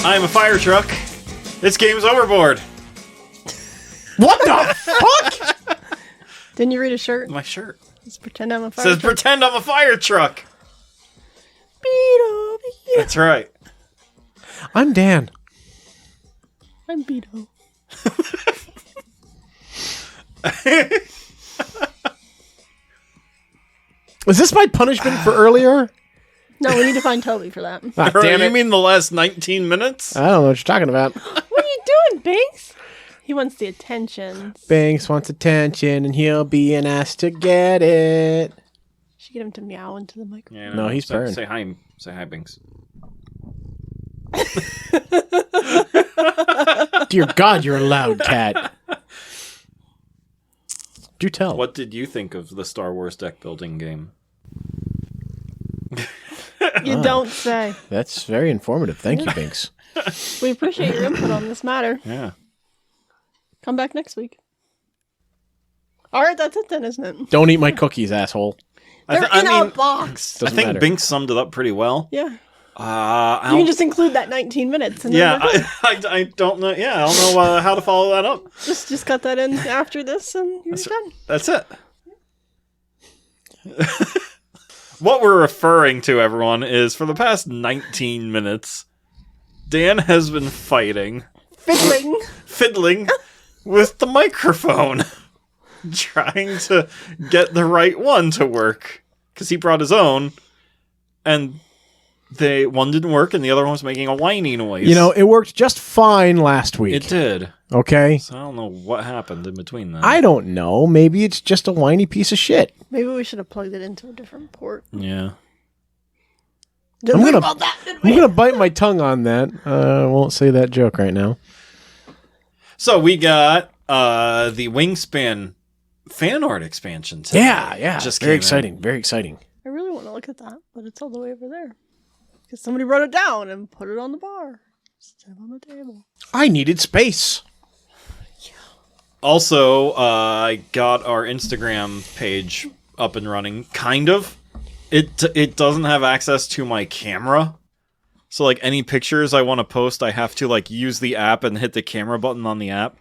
I'm a fire truck. This game's overboard. What the fuck? Didn't you read a shirt? My shirt. Let's pretend I'm a fire Says truck. pretend I'm a fire truck. Beto, Beto. That's right. I'm Dan. I'm Beto. Is this my punishment for earlier? No, we need to find Toby for that. Ah, damn You it. mean the last 19 minutes? I don't know what you're talking about. What are you doing, Binks? He wants the attention. Banks wants attention, and he'll be an ass to get it. Should get him to meow into the microphone. Yeah, No, he's burned. Say hi. Say hi, Binks. Dear God, you're a loud cat. Do tell. What did you think of the Star Wars deck building game? You don't say. That's very informative. Thank you, Binks. We appreciate your input on this matter. Yeah. Come back next week. All right, that's it then, isn't it? Don't eat my cookies, asshole. They're in a box. Doesn't I think matter. Binks summed it up pretty well. Yeah. You You can just include that 19 minutes. And yeah, then we're done. I don't know. Yeah, I don't know how to follow that up. Just cut that in after this, and you're done. That's it. What we're referring to, everyone, is for the past 19 minutes, Dan has been fighting, fiddling with the microphone, trying to get the right one to work, because he brought his own, and one didn't work, and the other one was making a whiny noise. You know, it worked just fine last week. It did. Okay? So I don't know what happened in between that. I don't know. Maybe it's just a whiny piece of shit. Maybe we should have plugged it into a different port. Yeah. Didn't I'm think gonna- about that, did we? I'm going to bite my tongue on that. I won't say that joke right now. So we got the Wingspan fan art expansion today. Yeah. Just very came in. exciting. Very exciting. I really want to look at that, but it's all the way over there. Because somebody wrote it down and put it on the bar. Instead on the table. I needed space. Also, I got our Instagram page up and running. Kind of. It doesn't have access to my camera. So, like, any pictures I want to post, I have to, like, use the app and hit the camera button on the app.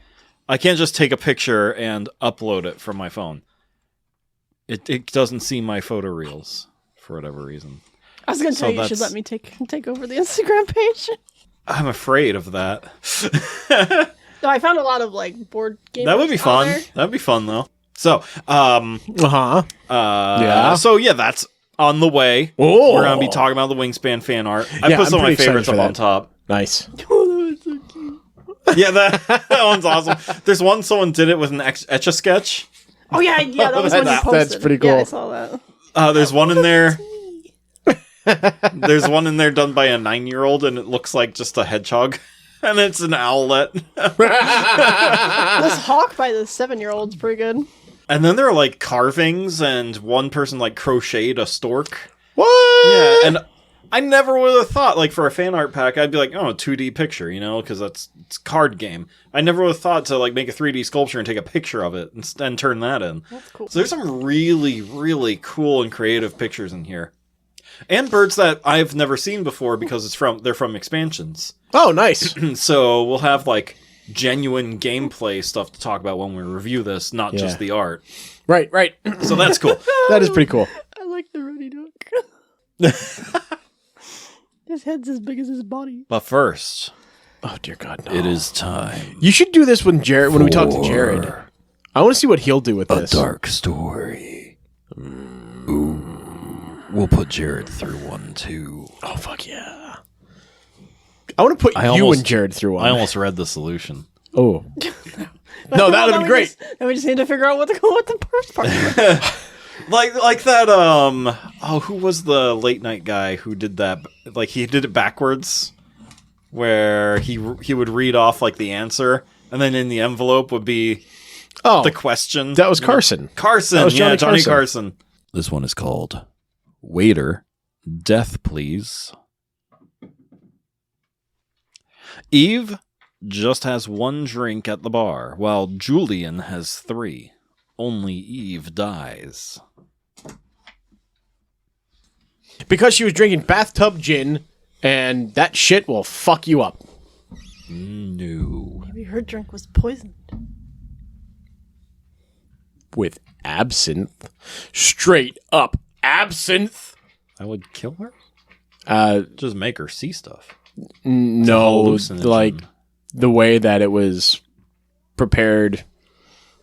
I can't just take a picture and upload it from my phone. It doesn't see my photo reels for whatever reason. I was going to tell you should let me take over the Instagram page. I'm afraid of that. No, I found a lot of, like, board games. That would be fun. That'd be fun, though. So, Yeah. So, yeah, that's on the way. Oh. We're going to be talking about the Wingspan fan art. I Yeah, put some I'm of my pretty favorites up excited for on top. Nice. Oh, that was so cute. Yeah, that one's awesome. There's one someone did it with an Etch-a-Sketch. Oh, yeah, that was one you posted. That's pretty cool. Yeah, I saw that. There's one in there. There's one in there done by a 9-year-old, and it looks like just a hedgehog. And it's an owlet. This hawk by the 7-year-old's pretty good. And then there are, like, carvings, and one person, like, crocheted a stork. What? Yeah, and I never would have thought, like, for a fan art pack, I'd be like, oh, a 2D picture, you know, because it's a card game. I never would have thought to, like, make a 3D sculpture and take a picture of it and turn that in. That's cool. So there's some really, really cool and creative pictures in here. And birds that I've never seen before because they're from expansions. Oh, nice. So we'll have, like, genuine gameplay stuff to talk about when we review this, not just the art. Right. So that's cool. That is pretty cool. I like the Ruddy Duck. His head's as big as his body. But first, Oh, dear God, no. it is time. You should do this when we talk to Jered. I want to see what he'll do with this. Dark story. Ooh. We'll put Jered through one, too. Oh, fuck yeah. I want to put you and Jered through one. I almost read the solution. Oh. No, that would have been great. Then we just need to figure out what the first part is. Like that, who was the late night guy who did that? Like, he did it backwards, where he would read off, like, the answer, and then in the envelope would be the question. That was Carson. Carson, That was Johnny Carson. This one is called Waiter, Death Please. Eve just has one drink at the bar, while Julian has 3. Only Eve dies. Because she was drinking bathtub gin, and that shit will fuck you up. No. Maybe her drink was poisoned. With absinthe. Straight up absinthe. I would kill her? Just make her see stuff. No, like the way that it was prepared,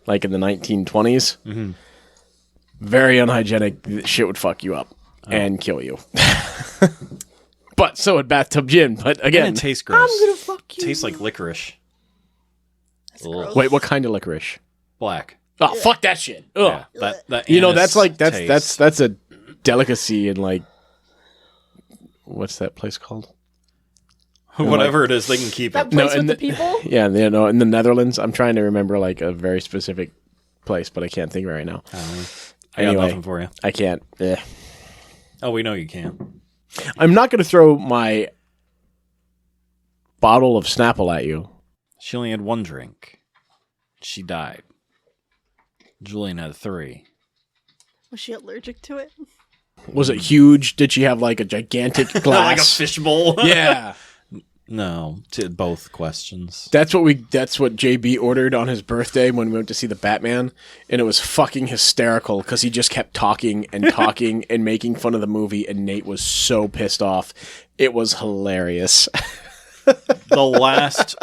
like in the 1920s. Mm-hmm. Very unhygienic. Shit would fuck you up and kill you. But so would bathtub gin. But again, and it tastes gross. I'm gonna fuck you. Tastes like licorice. Wait, what kind of licorice? Black. Oh, fuck that shit. Ugh. Yeah, that you know, that's like taste. that's a delicacy in like what's that place called? Whatever it is, they can keep That it. place with the people? Yeah, in the Netherlands. I'm trying to remember like a very specific place, but I can't think of it right now. I got nothing for you. I can't. Oh, we know you can. I'm not going to throw my bottle of Snapple at you. She only had one drink. She died. Julian had 3. Was she allergic to it? Was it huge? Did she have like a gigantic glass? Like a fishbowl? Yeah. No, to both questions. That's what JB ordered on his birthday when we went to see the Batman, and it was fucking hysterical because he just kept talking and talking and making fun of the movie, and Nate was so pissed off. It was hilarious. The last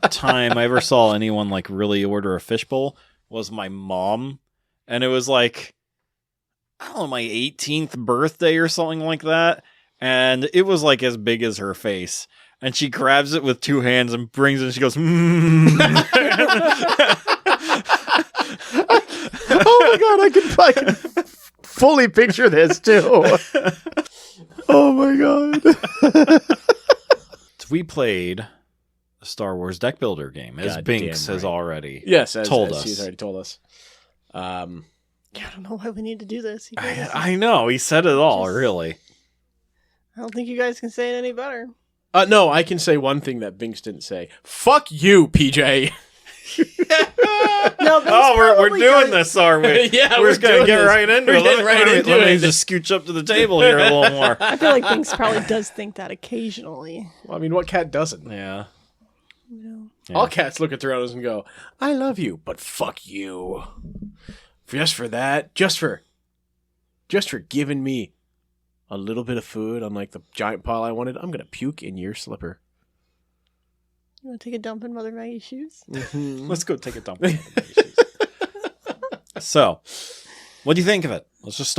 time I ever saw anyone like really order a fishbowl was my mom, and it was like, I don't know, my 18th birthday or something like that, and it was like as big as her face. And she grabs it with 2 hands and brings it, and she goes, mm. Oh my god, I can fully picture this too. Oh my god. We played the Star Wars deck builder game, as Binks has already told us. He's already told us. I don't know why we need to do this. I know, he said it all, really. I don't think you guys can say it any better. No, I can say one thing that Binks didn't say. Fuck you, PJ. No, we're doing this, are we? Yeah, we're just gonna get right into it. Let me it. just scooch up to the table here a little more. I feel like Binks probably does think that occasionally. Well, I mean, what cat doesn't? Yeah. No. All cats look at their owners and go, "I love you, but fuck you." Just for that, just for giving me a little bit of food on like the giant pile I wanted, I'm gonna puke in your slipper. You want to take a dump in Mother Maggie's shoes? Mm-hmm. Let's go take a dump. So, what do you think of it? Let's just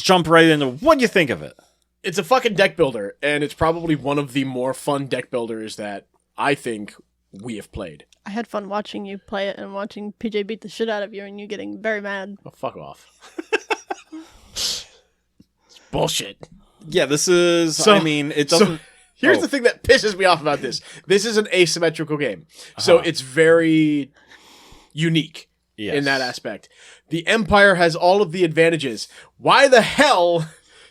jump right into what do you think of it? It's a fucking deck builder, and it's probably one of the more fun deck builders that I think we have played. I had fun watching you play it and watching PJ beat the shit out of you and you getting very mad. Oh, fuck off. It's bullshit. Yeah, this is, it doesn't... Here's the thing that pisses me off about this. This is an asymmetrical game. So it's very unique in that aspect. The Empire has all of the advantages. Why the hell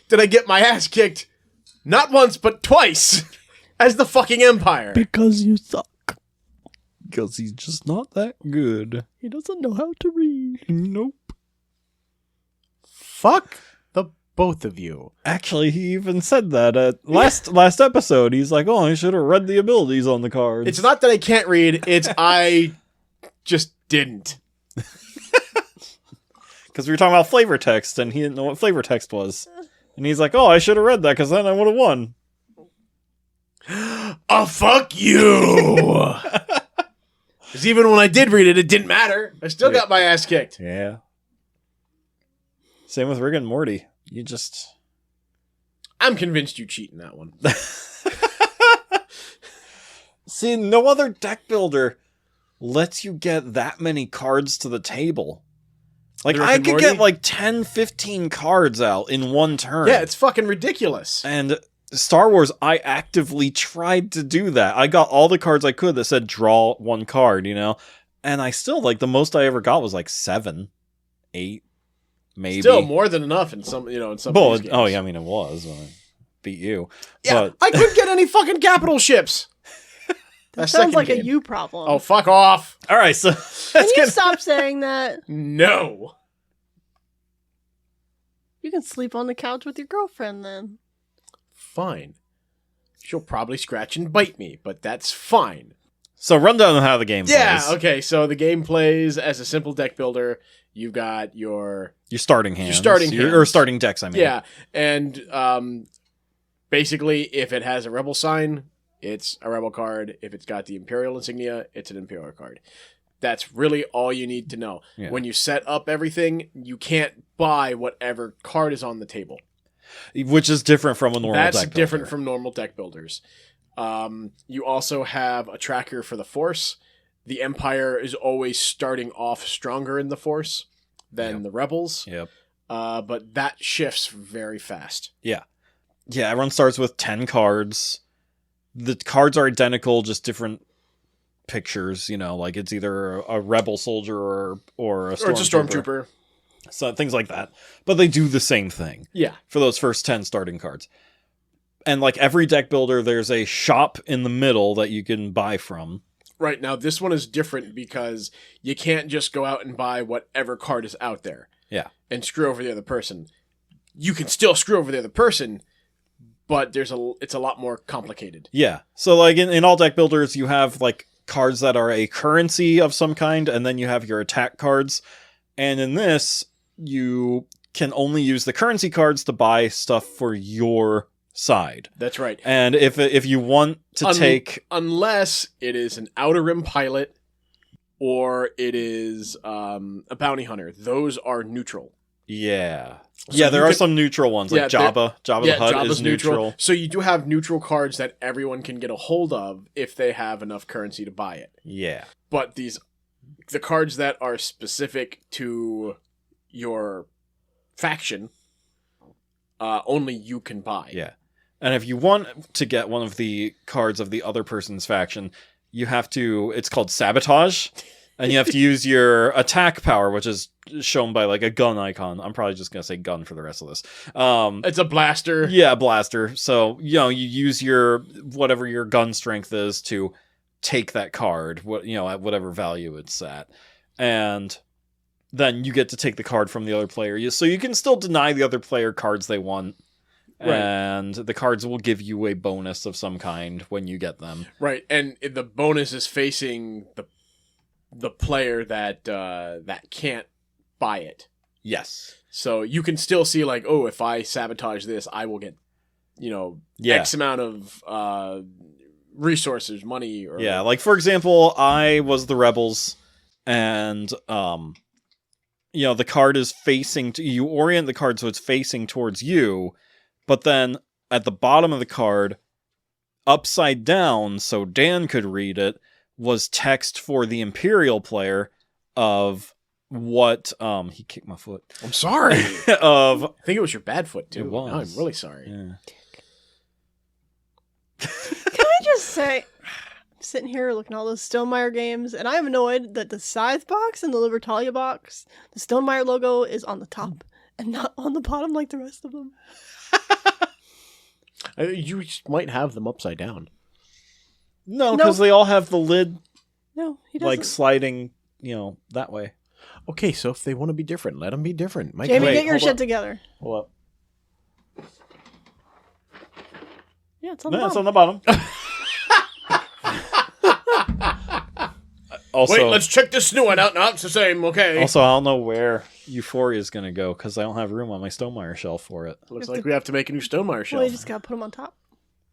did I get my ass kicked not once but twice as the fucking Empire? Because you suck. Because he's just not that good. He doesn't know how to read. Nope. Fuck the both of you. Actually, he even said that at last episode. He's like, "Oh, I should have read the abilities on the cards." It's not that I can't read. It's I just didn't. Because we were talking about flavor text, and he didn't know what flavor text was. And he's like, "Oh, I should have read that, because then I would have won." Oh, fuck you! Because even when I did read it, it didn't matter. I still got my ass kicked. Yeah. Same with Rick and Morty. You just... I'm convinced you cheat in that one. See, no other deck builder lets you get that many cards to the table. Like, I could get like 10, 15 cards out in one turn. Yeah, it's fucking ridiculous. And Star Wars, I actively tried to do that. I got all the cards I could that said draw one card, you know? And I still, like, the most I ever got was like 7, 8. Maybe. Still more than enough in some, in some of these games. Oh, yeah, I mean, it was when I beat you. Yeah, I couldn't get any fucking capital ships. That sounds like a you problem. Oh, fuck off. All right, so... Can you stop saying that? No. You can sleep on the couch with your girlfriend, then. Fine. She'll probably scratch and bite me, but that's fine. So run down how the game plays. Okay. So the game plays as a simple deck builder. You've got your starting hands. hands. Or starting decks, I mean. Yeah. And basically, if it has a rebel sign, it's a rebel card. If it's got the Imperial insignia, it's an Imperial card. That's really all you need to know. Yeah. When you set up everything, you can't buy whatever card is on the table. Which is different from a normal deck builder. That's different from normal deck builders. You also have a tracker for the Force. The Empire is always starting off stronger in the Force than the Rebels. Yep. But that shifts very fast. Yeah. Yeah, everyone starts with 10 cards. The cards are identical, just different pictures, like it's either a rebel soldier or a stormtrooper. Or it's a stormtrooper. So things like that. But they do the same thing. Yeah. For those first 10 starting cards. And like every deck builder, there's a shop in the middle that you can buy from. Right. Now, this one is different because you can't just go out and buy whatever card is out there. Yeah. And screw over the other person. You can still screw over the other person, but it's a lot more complicated. Yeah. So like in all deck builders, you have like cards that are a currency of some kind, and then you have your attack cards. And in this, you can only use the currency cards to buy stuff for your side. That's right. And if you want to take... Unless it is an Outer Rim pilot or it is a bounty hunter. Those are neutral. Yeah. So there are some neutral ones, like Jabba. Jabba the Hutt is neutral. So you do have neutral cards that everyone can get a hold of if they have enough currency to buy it. Yeah. But the cards that are specific to your faction, only you can buy. Yeah. And if you want to get one of the cards of the other person's faction, you have to... It's called Sabotage. And you have to use your attack power, which is shown by like a gun icon. I'm probably just going to say gun for the rest of this. It's a blaster. Yeah, blaster. So, you use whatever your gun strength is to take that card, at whatever value it's at. And then you get to take the card from the other player. So you can still deny the other player cards they want. Right. And the cards will give you a bonus of some kind when you get them. Right. And the bonus is facing the player that can't buy it. Yes. So you can still see like, oh, if I sabotage this, I will get, X amount of resources, money. Or like for example, I was the rebels, and the card is facing. You orient the card so it's facing towards you, but then at the bottom of the card, upside down, so Dan could read it, was text for the Imperial player of what he kicked my foot. I'm sorry. I think it was your bad foot too. It was. Oh, I'm really sorry. Yeah. Can I just say, I'm sitting here looking at all those Stonemaier games, and I'm annoyed that the Scythe box and the Libertalia box, the Stonemaier logo is on the top and not on the bottom like the rest of them. You might have them upside down. No, because they all have the lid. No, he doesn't. Like sliding, that way. Okay, so if they want to be different, let them be different. Jamie, get your shit together. Hold up. Yeah, it's on the bottom. It's on the bottom. Also, wait, let's check this new one out. No, it's the same. Okay. Also, I don't know where Euphoria is going to go because I don't have room on my Stonemaier shelf for it. Looks like we have to make a new Stonemaier shelf. Well, you just got to put them on top.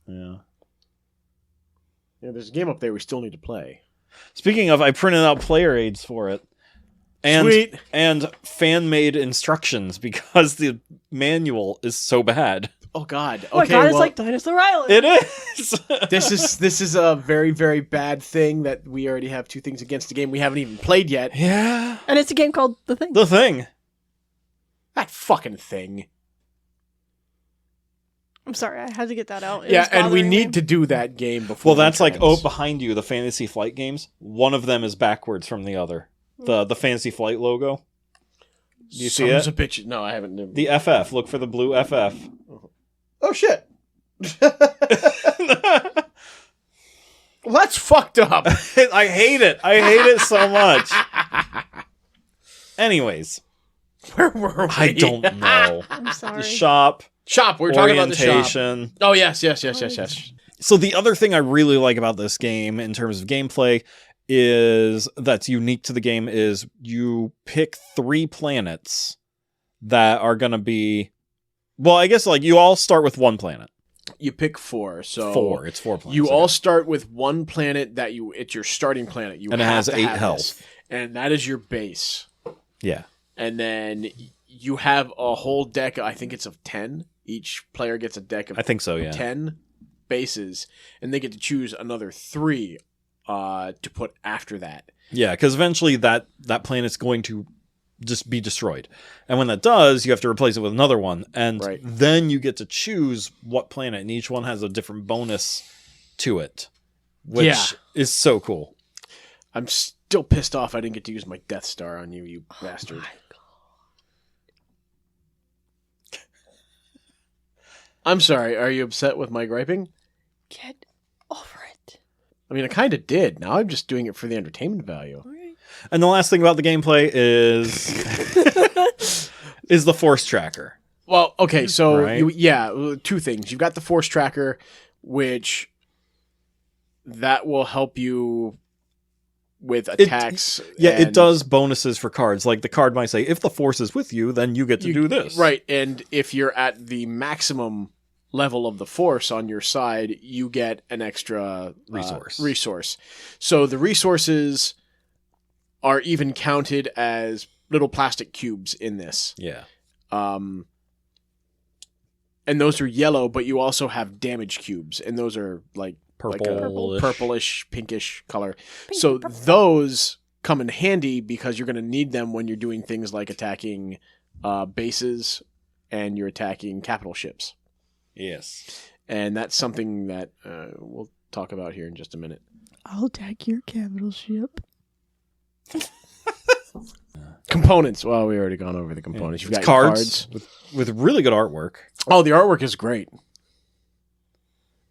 Yeah. Yeah, there's a game up there we still need to play. Speaking of, I printed out player aids for it. And, Sweet. And fan-made instructions because the manual is so bad. Oh, God. Okay, oh, my God, it's like Dinosaur Island. It is. This is a very, very bad thing that we already have 2 things against the game we haven't even played yet. Yeah. And it's a game called The Thing. The Thing. That fucking thing. I'm sorry, I had to get that out. And we need to do that game before. Well, that's like, behind you, the Fantasy Flight games. One of them is backwards from the other. The Fantasy Flight logo. Do you see it? A bitch. No, I haven't. The FF. Look for the blue FF. Oh, shit. Well, that's fucked up. I hate it. I hate it so much. Anyways. Where were we? I don't know. I'm sorry. The shop. Shop. We're talking about the shop. Orientation. Oh, yes. So the other thing I really like about this game in terms of gameplay is that's unique to the game is you pick 3 planets that are going to be, well, I guess like you all start with 1 planet. You pick 4. So 4. It's 4 planets. You all start with 1 planet that it's your starting planet. You and it has 8 health. This, and that is your base. Yeah. And then you have a whole deck, I think it's of 10. Each player gets a deck of I think so, yeah. 10 bases, and they get to choose another 3 to put after that. Yeah, because eventually that planet's going to just be destroyed. And when that does, you have to replace it with another one. And then you get to choose what planet, and each one has a different bonus to it, which is so cool. I'm still pissed off I didn't get to use my Death Star on you, you bastard. I'm sorry, are you upset with my griping? Get over it. I mean, I kind of did. Now I'm just doing it for the entertainment value. Okay. And the last thing about the gameplay is is the force tracker. Well, okay, so right? 2 things. You've got the force tracker, which that will help you with attacks. It does bonuses for cards. Like the card might say, if the force is with you, then you get to do this. Right, and if you're at the maximum level of the force on your side, you get an extra resource. So the resources are even counted as little plastic cubes in this. Yeah. And those are yellow, but you also have damage cubes, and those are like purplish, pinkish color. So those come in handy because you're going to need them when you're doing things like attacking bases and you're attacking capital ships. Yes. And that's something that we'll talk about here in just a minute. I'll attack your capital ship. Components. Well, we already gone over the components. You've got cards. With really good artwork. Oh, the artwork is great.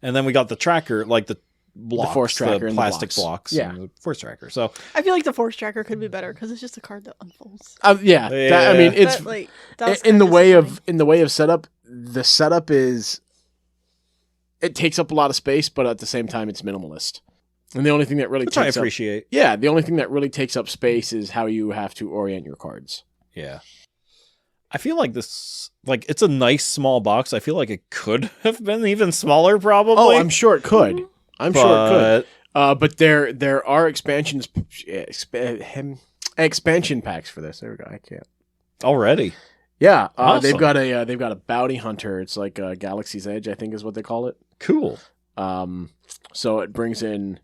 And then we got the tracker, like the blocks, the force tracker, the plastic blocks. Yeah, and the force tracker. So I feel like the force tracker could be better because it's just a card that unfolds. I mean, it's in the way of setup. The setup is it takes up a lot of space, but at the same time, it's minimalist. And the only thing that really I appreciate. The only thing that really takes up space is how you have to orient your cards. Yeah. I feel like this, like, it's a nice small box. I feel like it could have been even smaller, probably. Oh, I'm sure it could. Sure it could. But there are expansion packs for this. There we go. I can't. Already. Yeah. Awesome. They've got a bounty hunter. It's like Galaxy's Edge, I think is what they call it. Cool. So it brings in,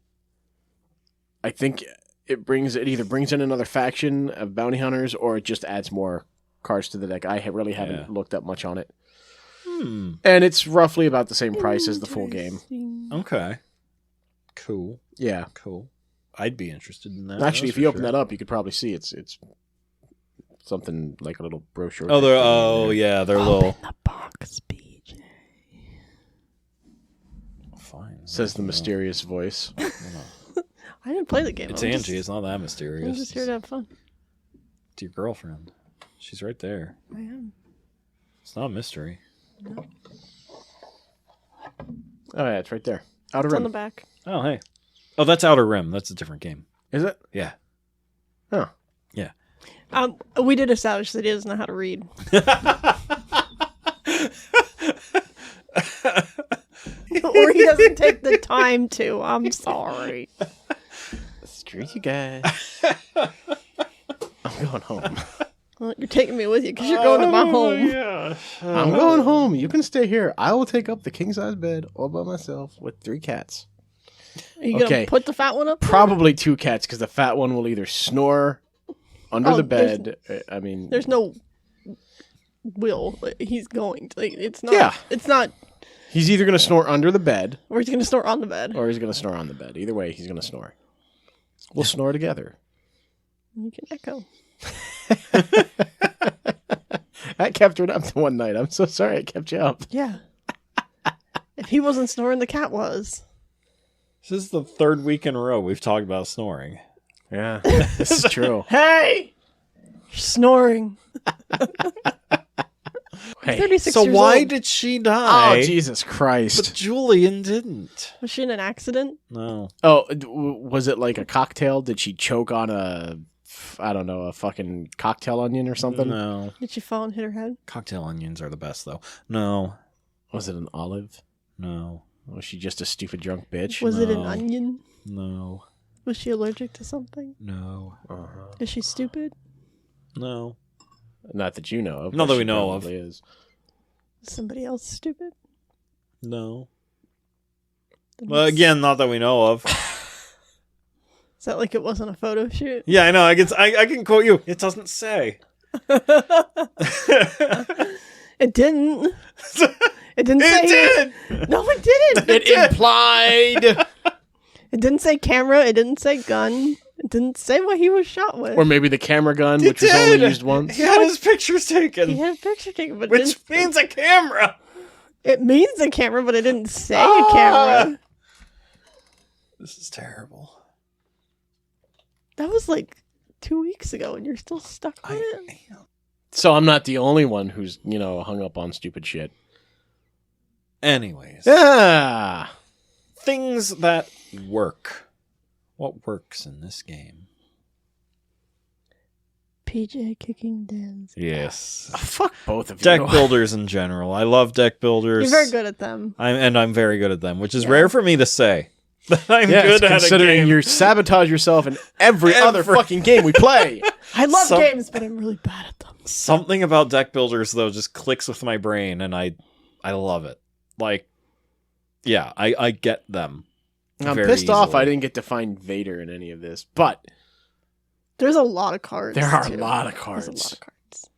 I think it either brings in another faction of bounty hunters or it just adds more cards to the deck. I really haven't looked up much on it. And it's roughly about the same price as the full game. Okay. Cool. Yeah. Cool. I'd be interested in that. Actually, if you open that up, you could probably see it's something like a little brochure. Oh, they're little. Open the box, BJ. Fine. Says the mysterious voice. I didn't play the game. It's Angie. It's not that mysterious. I'm just here to have fun. It's your girlfriend. She's right there. I am. It's not a mystery. No. Oh yeah, it's right there. Outer It's Rim. on the back. Oh, hey. Oh, that's Outer Rim. That's a different game. Is it? Yeah. Oh. Yeah. We did establish that he doesn't know how to read. Or he doesn't take the time to. I'm sorry. Screw you guys. I'm going home. Well, you're taking me with you because you're going to my home. Yeah. I'm going home. You can stay here. I will take up the king size bed all by myself with 3 cats. Are you going to put the fat one up there? Probably 2 cats because the fat one will either snore under the bed. I mean, there's no will. He's going to. It's not. Yeah. It's not. He's either going to snore under the bed. Or he's going to snore on the bed. Or he's going to snore on the bed. Either way, he's going to snore. We'll snore together. You can echo. I kept her up to one night. I'm so sorry I kept you up. Yeah. If he wasn't snoring, the cat was. This is the 3rd week in a row we've talked about snoring. Yeah, this is true. Hey! You're snoring. die? 36 So years why old. did she die? Oh, Jesus Christ. But Julian didn't. Was she in an accident? No. Oh, was it like a cocktail? Did she choke on a fucking cocktail onion or something? No. Did she fall and hit her head? Cocktail onions are the best, though. No. Was it an olive? No. Was she just a stupid drunk bitch? Was it an No. onion? No. Was she allergic to something? No. Is she stupid? No. Not that you know of. Not but that we she know of. probably Is. Is somebody else stupid? No. Then Well, it's- again, not that we know of. Is that like it wasn't a photo shoot? Yeah, I know. I can quote you. It doesn't say. It didn't. It didn't say. It did. No, it didn't. It implied. It didn't say camera. It didn't say gun. It didn't say what he was shot with. Or maybe the camera gun, It which was only did. used once. He had his pictures taken, he had a picture taken, but which means a camera. it means a camera, but it didn't say Ah. a camera. This is terrible. That was like 2 weeks ago, and you're still stuck on it. So I'm not the only one who's, hung up on stupid shit. Anyways, Ah. things that work. What works in this game? PJ kicking Dan's. Yes. Fuck both of you. Deck builders in general. I love deck builders. You're very good at them. I'm very good at them, which is Yeah. rare for me to say. That I'm Yes, good at a considering game. you sabotage yourself in every other fucking game we play. I love Some- games, but I'm really bad at them. Something about deck builders though just clicks with my brain, and I love it. Like, yeah, I get them. I'm very pissed off easily. I didn't get to find Vader in any of this, but There's a lot of cards. there are too. a lot of There's cards. a lot of cards.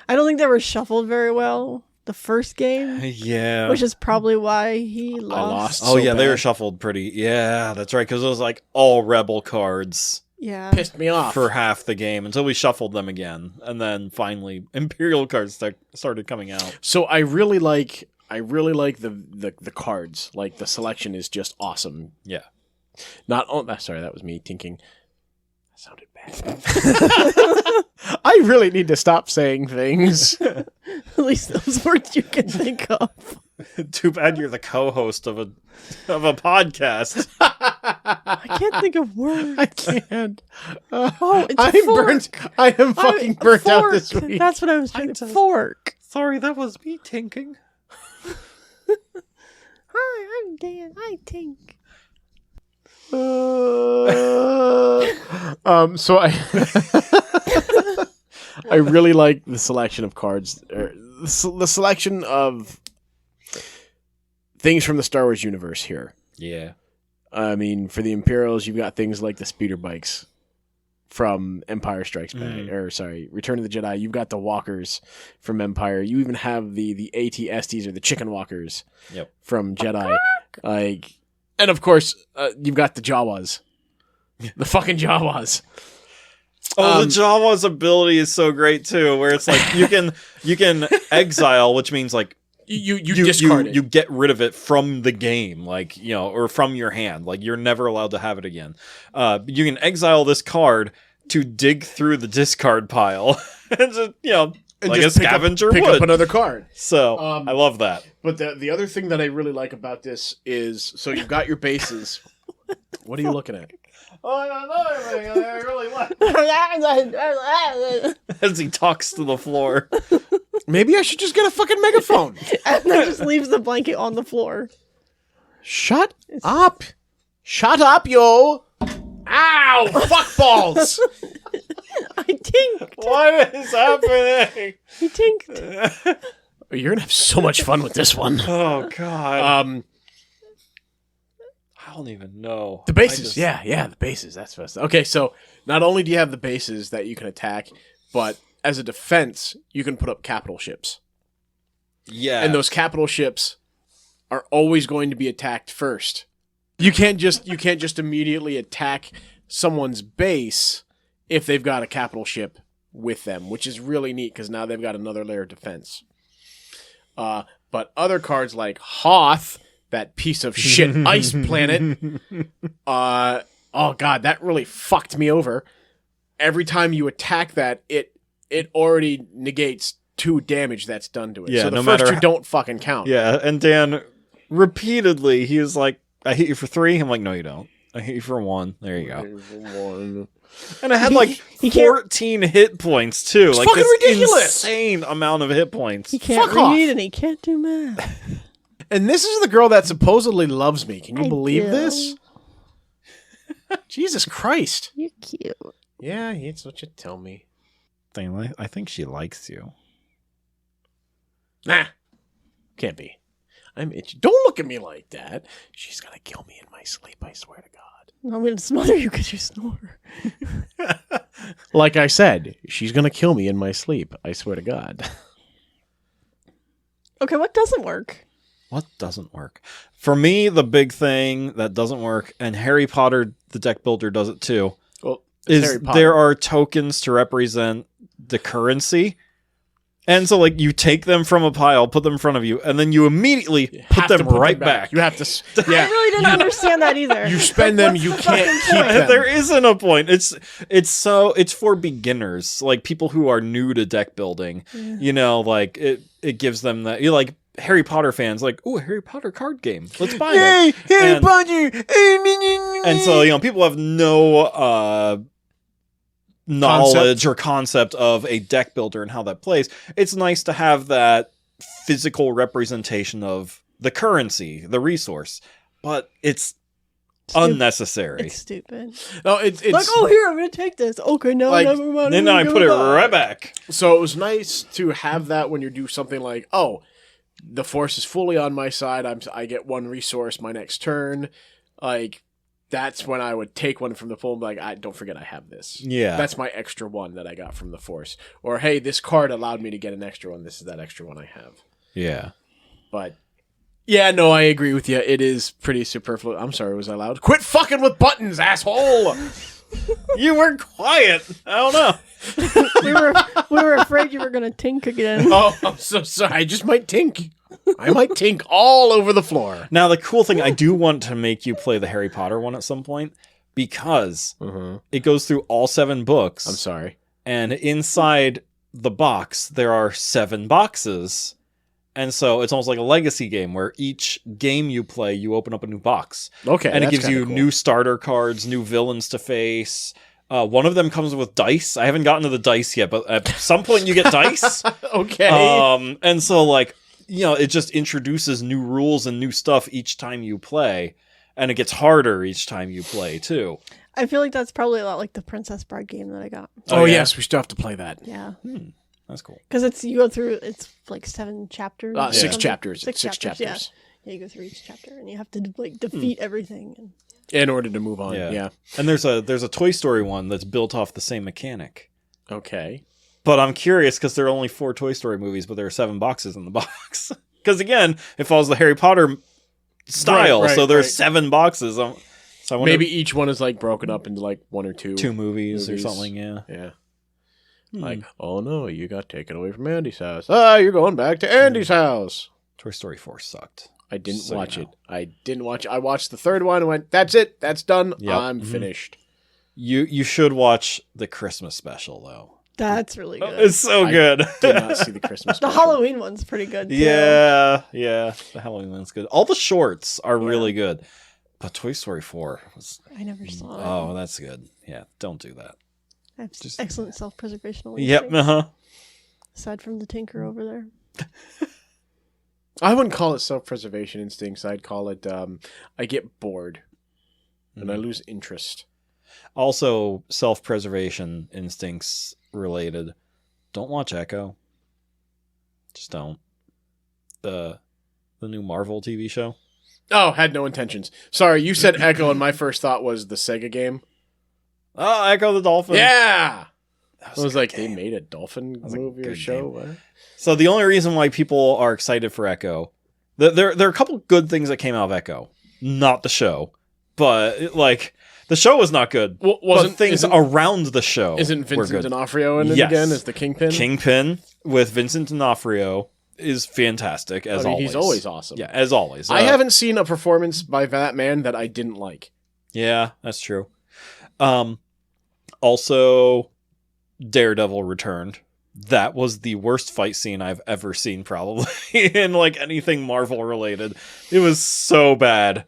I don't think they were shuffled very well the first game, Yeah. which is probably why he lost. I lost. Oh so yeah, they bad. were shuffled pretty. Yeah, that's right. Because it was like all rebel cards Yeah. Pissed me off. for half the game until we shuffled them again, and then finally Imperial cards started coming out. So I really like the cards. Like the selection is just awesome. Yeah. Sorry, that was me thinking. That sounded bad. I really need to stop saying things. At least those words you can think of. Too bad you're the co-host of a podcast. I can't think of words. I can't. Oh, it's I'm fork. burnt. I am fucking burnt out this Fork. week. That's what I was trying to fork. Sorry, that was me thinking. Hi, I'm Dan. I think. So I really like the selection of cards, or the selection of things from the Star Wars universe here. Yeah. I mean, for the Imperials, you've got things like the speeder bikes from Empire Strikes Back, Return of the Jedi. You've got the walkers from Empire. You even have the AT-STs, or the chicken walkers from Jedi. And of course, you've got the Jawas. The fucking Jawas. Oh, the Jawa's ability is so great too, where it's like you can exile, which means like You discard it. You get rid of it from the game, like, or from your hand. Like, you're never allowed to have it again. You can exile this card to dig through the discard pile and just, And like just a scavenger pick would. up another card. So I love that. But the other thing that I really like about this is, so you've got your bases. What are you looking at? Oh, I don't know anything. I really like. As he talks to the floor. Maybe I should just get a fucking megaphone. And then just leaves the blanket on the floor. Shut up. Shut up, yo. Ow! Fuck balls! I tinked. What is happening? He tinked. You're gonna have so much fun with this one. Oh, God. I don't even know. The bases, yeah, the bases. That's first. Okay, so not only do you have the bases that you can attack, but as a defense, you can put up capital ships. Yeah. And those capital ships are always going to be attacked first. You can't just immediately attack someone's base if they've got a capital ship with them, which is really neat because now they've got another layer of defense. But other cards like Hoth, that piece of shit ice planet, oh god, that really fucked me over. Every time you attack that, it already negates 2 damage that's done to it. Yeah, so the no first matter 2 don't fucking count. Yeah, and Dan repeatedly, he was like, I hit you for 3. I'm like, no, you don't. I hit you for 1. There you go. And I had like 14 hit points too. It's like fucking this ridiculous. insane amount of hit points. He can't Fuck read off. and he can't do math. And this is the girl that supposedly loves me. Can you I believe do. this? Jesus Christ. You're cute. Yeah, it's what you tell me. I think she likes you. Nah. Can't be. I'm itchy. Don't look at me like that. She's gonna kill me in my sleep, I swear to God. I'm going to smother you because you snore. Like I said, she's gonna kill me in my sleep, I swear to God. Okay, what doesn't work? What doesn't work? For me, the big thing that doesn't work, and Harry Potter, the deck builder, does it too, Well, it's is Harry Potter. there are tokens to represent the currency. And so, like, you take them from a pile, put them in front of you, and then you immediately put Have to them right back. You have to. I Yeah. really didn't understand that either. You spend them, you can't keep them. There isn't a point. It's for beginners, like people who are new to deck building. Yeah. You know, like it gives them that. You like Harry Potter fans, like, ooh, a Harry Potter card game. Let's buy it. Harry And- Potter! And so, you know, people have no knowledge or concept of a deck builder and how that plays. It's nice to have that physical representation of the currency, the resource, but it's unnecessary. It's stupid. No, it's Like, oh, here, I'm going to take this. Okay, no, Like, never mind. Then I put it right back. So it was nice to have that when you do something like, oh, the force is fully on my side. I get 1 resource my next turn. Like, that's when I would take one from the pool and be like, don't forget I have this. Yeah. That's my extra 1 that I got from the force. Or, hey, this card allowed me to get an extra 1. This is that extra 1 I have. Yeah. But, yeah, no, I agree with you. It is pretty superfluous. I'm sorry, was I loud? Quit fucking with buttons, asshole! You were quiet. I don't know. we were afraid you were going to tink again. Oh, I'm so sorry. I just might tink. I might tink all over the floor. Now, the cool thing, I do want to make you play the Harry Potter one at some point because it goes through all 7 books. I'm sorry. And inside the box, there are 7 boxes. And so it's almost like a legacy game where each game you play, you open up a new box. Okay. And it that's gives kinda you cool. new starter cards, new villains to face. One of them comes with dice. I haven't gotten to the dice yet, but at some point you get dice. Okay. And so, like, you know, it just introduces new rules and new stuff each time you play. And it gets harder each time you play, too. I feel like that's probably a lot like the Princess Bride game that I got. Oh, yeah? yes, we still have to play that. Yeah. That's cool. Because you go through, it's like 7 chapters. or 6 something. chapters. 6 Six chapters. chapters. Yeah, you go through each chapter and you have to like defeat everything. And In order to move on. Yeah. And there's a Toy Story one that's built off the same mechanic. Okay. But I'm curious because there are only 4 Toy Story movies, but there are 7 boxes in the box. Because again, it follows the Harry Potter style, Right, so there's right. 7 boxes. So I wonder Maybe each one is like broken up into like 1 or 2. 2 movies or something. Yeah. Yeah. Like, oh no, you got taken away from Andy's house. Ah, you're going back to Andy's house. Toy Story 4 sucked. I didn't So watch you it. know. I didn't watch it. I watched the 3rd one and went, that's it. That's done. Yep. I'm finished. You should watch the Christmas special though. that's really good. It's so I good. Did not see the Christmas The special. Halloween one's pretty good, too. Yeah. The Halloween one's good. All the shorts are really good. But Toy Story 4 was I never saw it. oh, that's good. Yeah, don't do that. I have just- excellent self-preservation. Yep. Uh-huh. Aside from the tinker over there. I wouldn't call it self-preservation instincts. I'd call it, I get bored and I lose interest. Also, self-preservation instincts related. Don't watch Echo. Just don't. The new Marvel TV show. Oh, had no intentions. Sorry, you said Echo and my first thought was the Sega game. Oh, Echo the Dolphin. Yeah! That I was a like, good they game. made a dolphin was a movie or good show? game. What? So the only reason why people are excited for Echo, there are a couple good things that came out of Echo. Not the show, but like the show was not good. Well, But things around the show Isn't were Vincent good. D'Onofrio in it Yes. again as the Kingpin? Kingpin with Vincent D'Onofrio is fantastic as always. He's always awesome. Yeah, as always. I haven't seen a performance by that man that I didn't like. Yeah, that's true. Also, Daredevil returned. that was the worst fight scene I've ever seen, probably, in, like, anything Marvel related. It was so bad.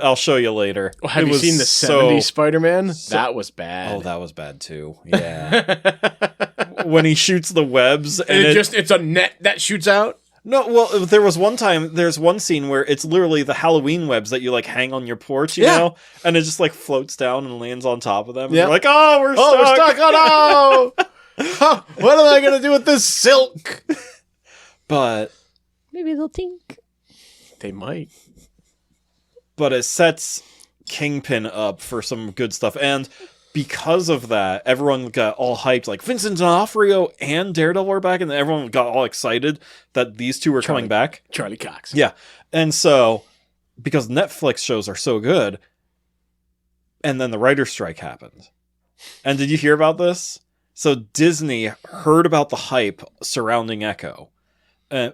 I'll show you later. Well, have you seen the 70s Spider-Man? That was bad. Oh, that was bad, too. Yeah. When he shoots the webs. And it's a net that shoots out? No, well, there's one scene where it's literally the Halloween webs that you, like, hang on your porch, you know? And it just, like, floats down and lands on top of them. And you're like, oh, we're stuck! Oh, we're stuck! Oh, no! What am I going to do with this silk? But... maybe they'll think. They might. But it sets Kingpin up for some good stuff. And because of that, everyone got all hyped. Like, Vincent D'Onofrio and Daredevil are back. And everyone got all excited that these two were coming back. Charlie Cox. Yeah. And so, because Netflix shows are so good, and then the writer's strike happened. And did you hear about this? So Disney heard about the hype surrounding Echo.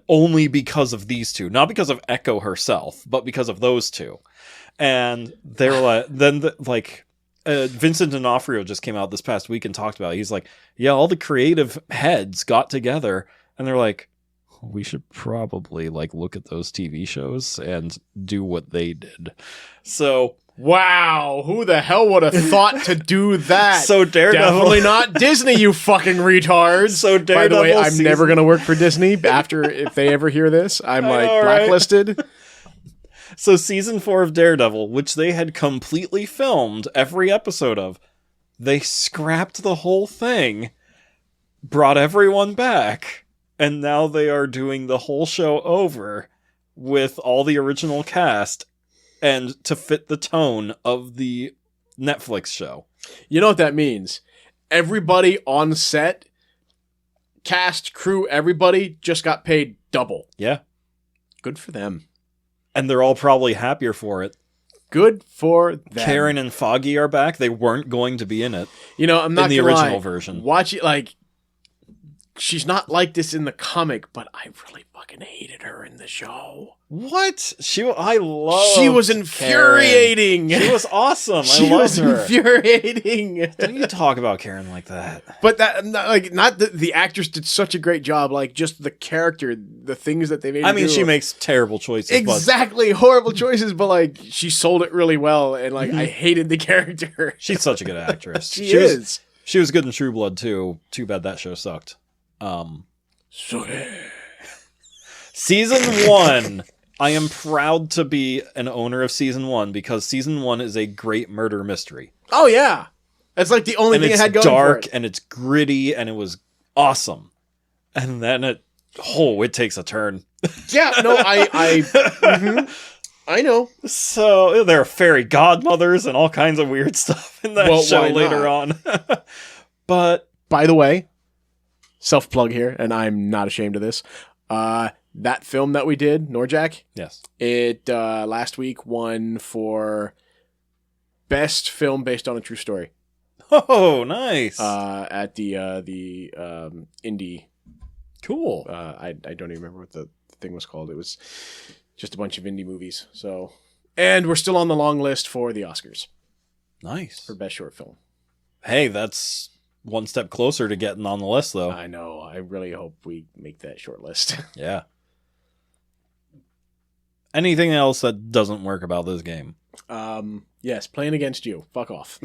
Only because of these two. Not because of Echo herself, but because of those two. And they were like, Vincent D'Onofrio just came out this past week and talked about it. He's like, yeah, all the creative heads got together and they're like, we should probably, like, look at those TV shows and do what they did. So... wow, who the hell would have thought to do that? So Daredevil... definitely not Disney, you fucking retards. So Daredevil... by the way, I'm never going to work for Disney if they ever hear this. I'm blacklisted. Right? So season 4 of Daredevil, which they had completely filmed every episode of, they scrapped the whole thing, brought everyone back, and now they are doing the whole show over with all the original cast, and to fit the tone of the Netflix show. You know what that means? Everybody on set, cast, crew, everybody just got paid double. Yeah. Good for them. And they're all probably happier for it. Good for them. Karen and Foggy are back. They weren't going to be in it. You know, I'm not in the original version. Watch it, like, she's not like this in the comic, but I really fucking hated her in the show. What? She was infuriating. Karen. She was awesome. She was infuriating. Don't you talk about Karen like that? But that, like, not the actress did such a great job. Like, just the character, the things that they made. I mean, she makes terrible choices. Exactly, horrible choices. But like, she sold it really well, and like, I hated the character. She's such a good actress. She is. She was good in True Blood too. Too bad that show sucked. Season 1. I am proud to be an owner of Season 1 because Season 1 is a great murder mystery. Oh, yeah. That's like the only thing it had going for it. It's dark, and it's gritty, and it was awesome. And then it takes a turn. Yeah, no, I know. So there are fairy godmothers and all kinds of weird stuff in that show later on. But... by the way, self-plug here, and I'm not ashamed of this. That film that we did, Norjack. Yes. It last week won for best film based on a true story. Oh, nice. At the indie. Cool. I don't even remember what the thing was called. It was just a bunch of indie movies. So, and we're still on the long list for the Oscars. Nice. For best short film. Hey, that's one step closer to getting on the list, though. I know. I really hope we make that short list. Yeah. Anything else that doesn't work about this game? Yes, playing against you. Fuck off.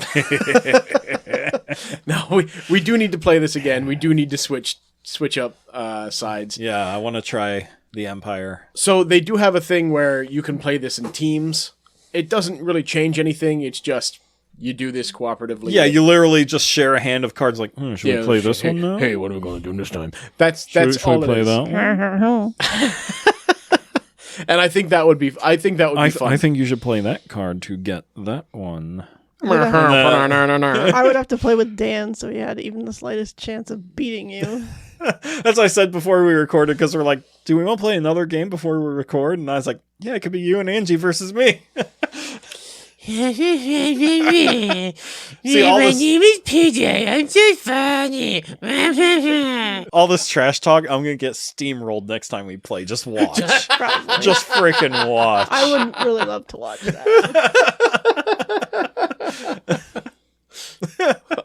No, we do need to play this again. We do need to switch up sides. Yeah, I want to try the Empire. So they do have a thing where you can play this in teams. It doesn't really change anything. It's just you do this cooperatively. Yeah, you literally just share a hand of cards like, should we play this one now? Hey, what are we going to do this time? That's should all we play it is. That one? And I think that would be fun. I think you should play that card to get that one. I would have to play with Dan, so he had even the slightest chance of beating you. That's what I said before we recorded, because we're like, do we want to play another game before we record? And I was like, yeah, it could be you and Angie versus me. See, my name is PJ. I'm so funny. All this trash talk, I'm going to get steamrolled next time we play. Just watch. Just freaking watch. I would really love to watch that.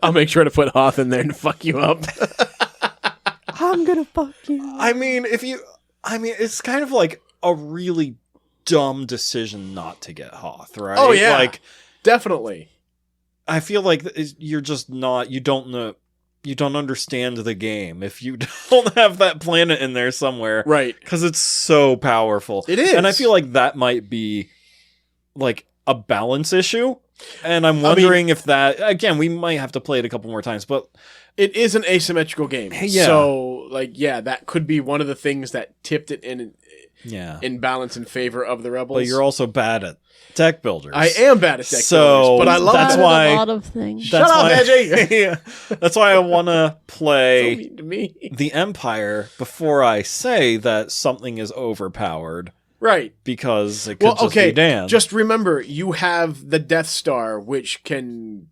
I'll make sure to put Hoth in there and fuck you up. I mean, it's kind of like a really dumb decision not to get Hoth, right? Oh yeah, like definitely. I feel like you're just not. You don't know. You don't understand the game if you don't have that planet in there somewhere, Right? Because it's so powerful. It is, and I feel like that might be like a balance issue. And I'm wondering if that, again, we might have to play it a couple more times, but it is an asymmetrical game. Yeah. So, like, yeah, that could be one of the things that tipped it in balance in favor of the Rebels. But you're also bad at deck builders. I am bad at deck builders, but I love that's it. why a lot of things. Shut up, Angie! Yeah, that's why I want to play So mean to me. the Empire before I say that something is overpowered. Right. Because it could just be Dan. Just remember, you have the Death Star, which can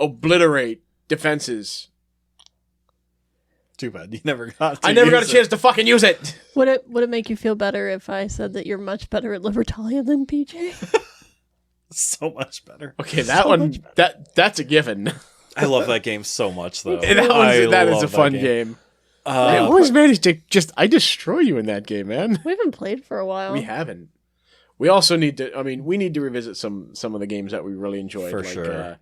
obliterate defenses. Too bad you never got to I never got a use chance to fucking use it. Would it make you feel better if I said that you're much better at Libertalia than PJ? So much better. Okay, that one, that's a given. I love that game so much, though. That is a fun game. I always managed to I destroy you in that game, man. We haven't played for a while. We haven't. We also need to, we need to revisit some of the games that we really enjoyed. For sure.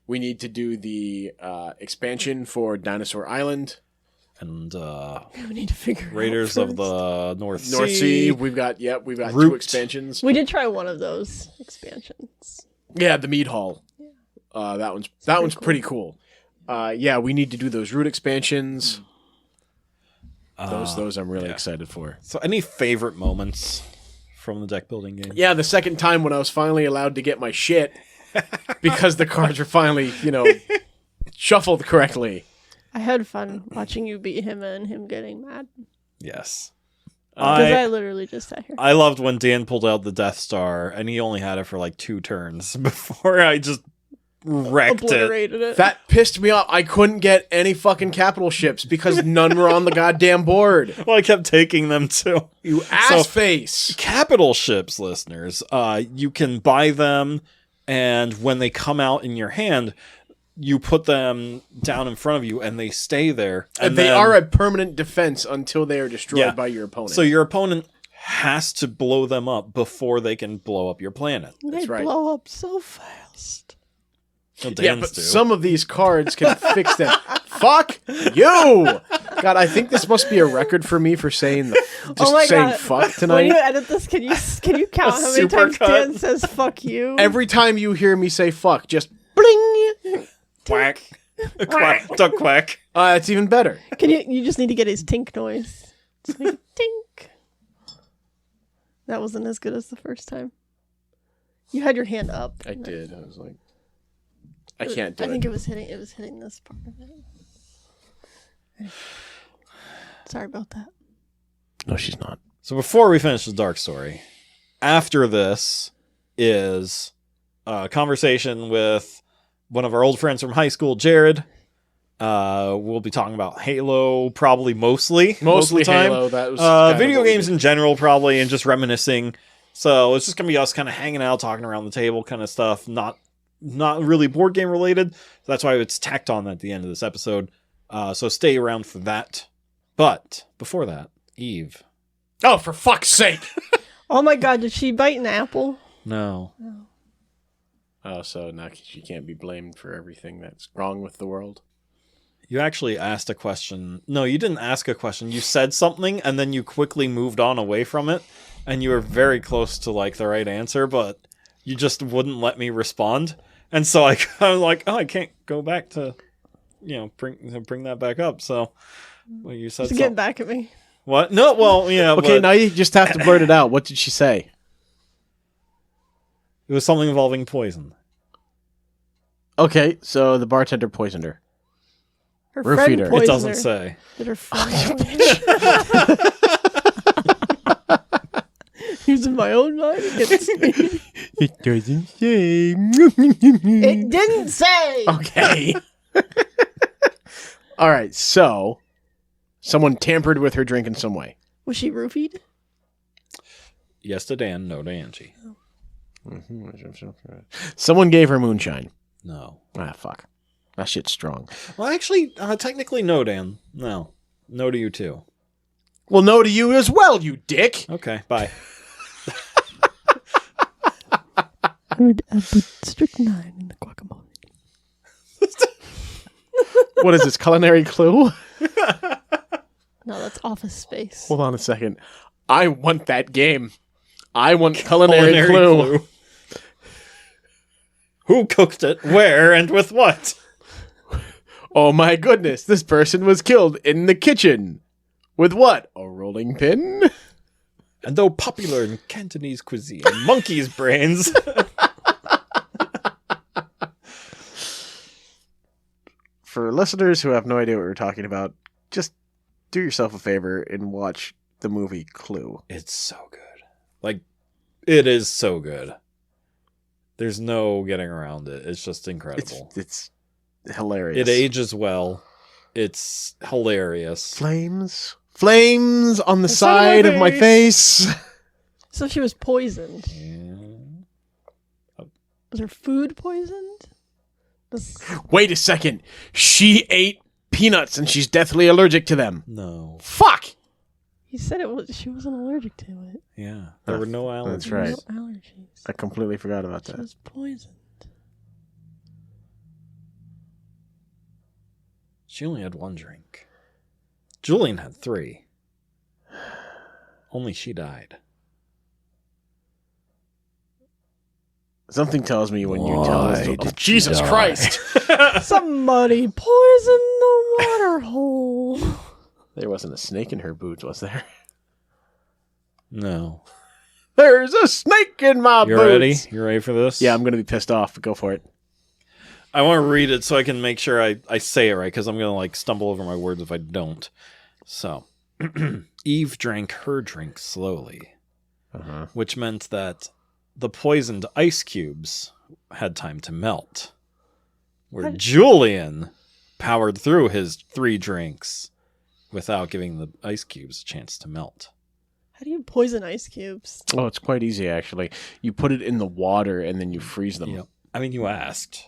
We need to do the expansion for Dinosaur Island. And we need to figure Raiders out of the North Sea. North Sea. We've got Root. 2 expansions. We did try one of those expansions. Yeah, the Mead Hall. That one's pretty cool. Yeah, we need to do those Root expansions. Those I'm really excited for. So any favorite moments from the deck building game? Yeah, the second time when I was finally allowed to get my shit because the cards were finally, shuffled correctly. I had fun watching you beat him and him getting mad. Yes. Because I literally just sat here. I loved when Dan pulled out the Death Star and he only had it for like 2 turns before I just wrecked Obliterated it. That pissed me off. I couldn't get any fucking capital ships because none were on the goddamn board. Well, I kept taking them too. You ass face. Capital ships, listeners, you can buy them, and when they come out in your hand, you put them down in front of you, and they stay there. And they are a permanent defense until they are destroyed by your opponent. So your opponent has to blow them up before they can blow up your planet. They right. blow up so fast. Well, yeah, Dan's but do. some of these cards can fix them. Fuck you! God, I think this must be a record for me for saying saying fuck tonight. When you edit this, can you count how many times Dan says "fuck you"? Every time you hear me say "fuck," just bling, quack, quack, duck quack. It's even better. Can you just need to get his tink noise? Just like tink. That wasn't as good as the first time. You had your hand up. I did. I was like, I can't do it. I think it was hitting this part of it. Sorry about that. No, she's not. So before we finish the dark story, after this is a conversation with one of our old friends from high school, Jered. We'll be talking about Halo, probably mostly Mostly most of the time. Halo. That was video games in general, probably, and just reminiscing. So it's just gonna be us kind of hanging out, talking around the table, kind of stuff. Not really board game related. So that's why it's tacked on at the end of this episode. So stay around for that. But before that, Eve. Oh, for fuck's sake! Oh my god, did she bite an apple? No. Oh, so now she can't be blamed for everything that's wrong with the world. You actually asked a question. No, you didn't ask a question. You said something, and then you quickly moved on away from it, and you were very close to like the right answer, but you just wouldn't let me respond. And so I was like, oh, I can't go back to, bring that back up. So well, you said Just get back at me. What? No, well, yeah. Okay, but now you just have to blurt it out. What did she say? it was something involving poison. Okay, so the bartender poisoned her. Her Roof friend eater. It poisoned It doesn't her. say. Did her friend using my own mind against me? It doesn't say. It didn't say. Okay. All right, so someone tampered with her drink in some way. Was she roofied? Yes to Dan, no to Angie. Someone gave her moonshine. No. Ah, fuck. That shit's strong. Well, actually, technically, no, Dan. No. No to you, too. Well, no to you as well, you dick. Okay, bye. I would put strychnine in the guacamole. What is this, Culinary Clue? No, that's Office Space. Hold on a second. I want that game. I want Culinary Clue. Who cooked it? Where and with what? Oh my goodness, this person was killed in the kitchen. With what? A rolling pin? And though popular in Cantonese cuisine, monkey's brains. For listeners who have no idea what we're talking about, just do yourself a favor and watch the movie Clue. It's so good. Like, it is so good. There's no getting around it. It's just incredible. It's hilarious. It ages well. It's hilarious. Flames on the side of my face. So she was poisoned. Yeah. Was her food poisoned? Wait a second. She ate peanuts and she's deathly allergic to them. No. Fuck! He said she wasn't allergic to it. Yeah. There were no allergies. That's right. No allergies. I completely forgot about She that. was poisoned. She only had one drink. Julian had 3. Only she died. Something tells me when you tell us. Why Oh, did Jesus she die? Christ! Somebody poisoned the water hole. There wasn't a snake in her boots, was there? No. There's a snake in my You boots! ready? You ready for this? Yeah, I'm going to be pissed off. Go for it. I want to read it so I can make sure I say it right, because I'm going to stumble over my words if I don't. So, Eve drank her drink slowly, which meant that the poisoned ice cubes had time to melt. Where Julian powered through his 3 drinks without giving the ice cubes a chance to melt. How do you poison ice cubes? Oh, it's quite easy, actually. You put it in the water and then you freeze them. Yep. I mean, you asked.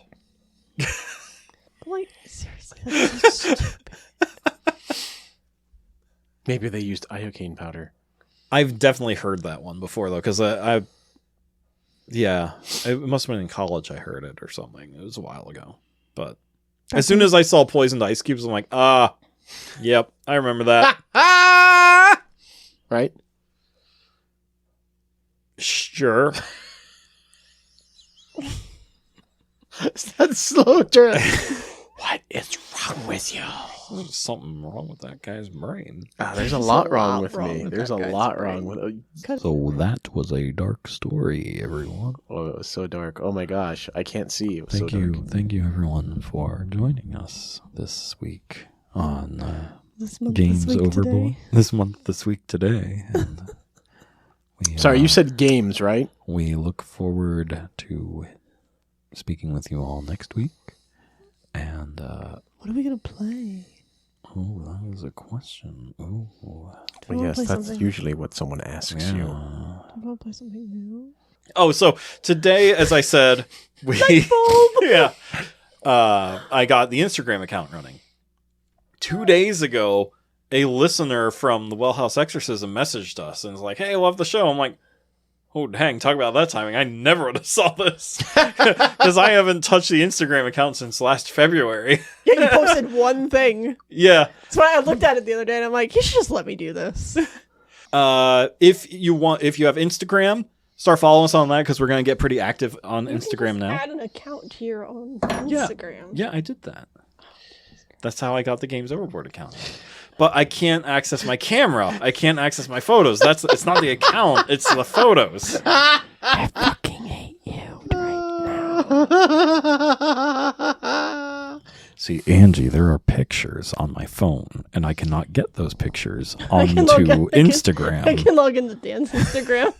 Seriously, that's so stupid. Maybe they used iocane powder. I've definitely heard that one before, though, because yeah, it must have been in college I heard it or something. It was a while ago. But as soon as I saw poisoned ice cubes, I'm like, yep, I remember that. Right? Sure. That's slow turn. What is wrong with you? There's something wrong with that guy's brain. There's a lot wrong with me. There's a lot wrong with. So that was a dark story, everyone. Oh, it was so dark. Oh my gosh, I can't see. It was so dark. Thank you, everyone, for joining us this week on This month, Games this week, Overboard. today. This week, today. And Sorry, you said games, right? We look forward to speaking with you all next week. And What are we gonna play? oh, that was a question. Oh, Well, wanna yes, play that's something? usually what someone asks you. Do you want to play something new? Oh, so today, as I said, we yeah, I got the Instagram account running. 2 days ago, a listener from the Wellhouse Exorcism messaged us and was like, "Hey, I love the show." I'm like, "Oh, dang! Talk about that timing! I never would have saw this because I haven't touched the Instagram account since last February." Yeah, you posted one thing. Yeah. That's why I looked at it the other day and I'm like, you should just let me do this. If you have Instagram, start following us on that because we're gonna get pretty active on You Instagram can just now. Add an account to your own Instagram. Yeah, I did that. That's how I got the Games Overboard account. But I can't access my camera. I can't access my photos. It's not the account, it's the photos. I fucking hate you right now. See, Angie, there are pictures on my phone, and I cannot get those pictures onto Instagram. I can log into Dan's Instagram.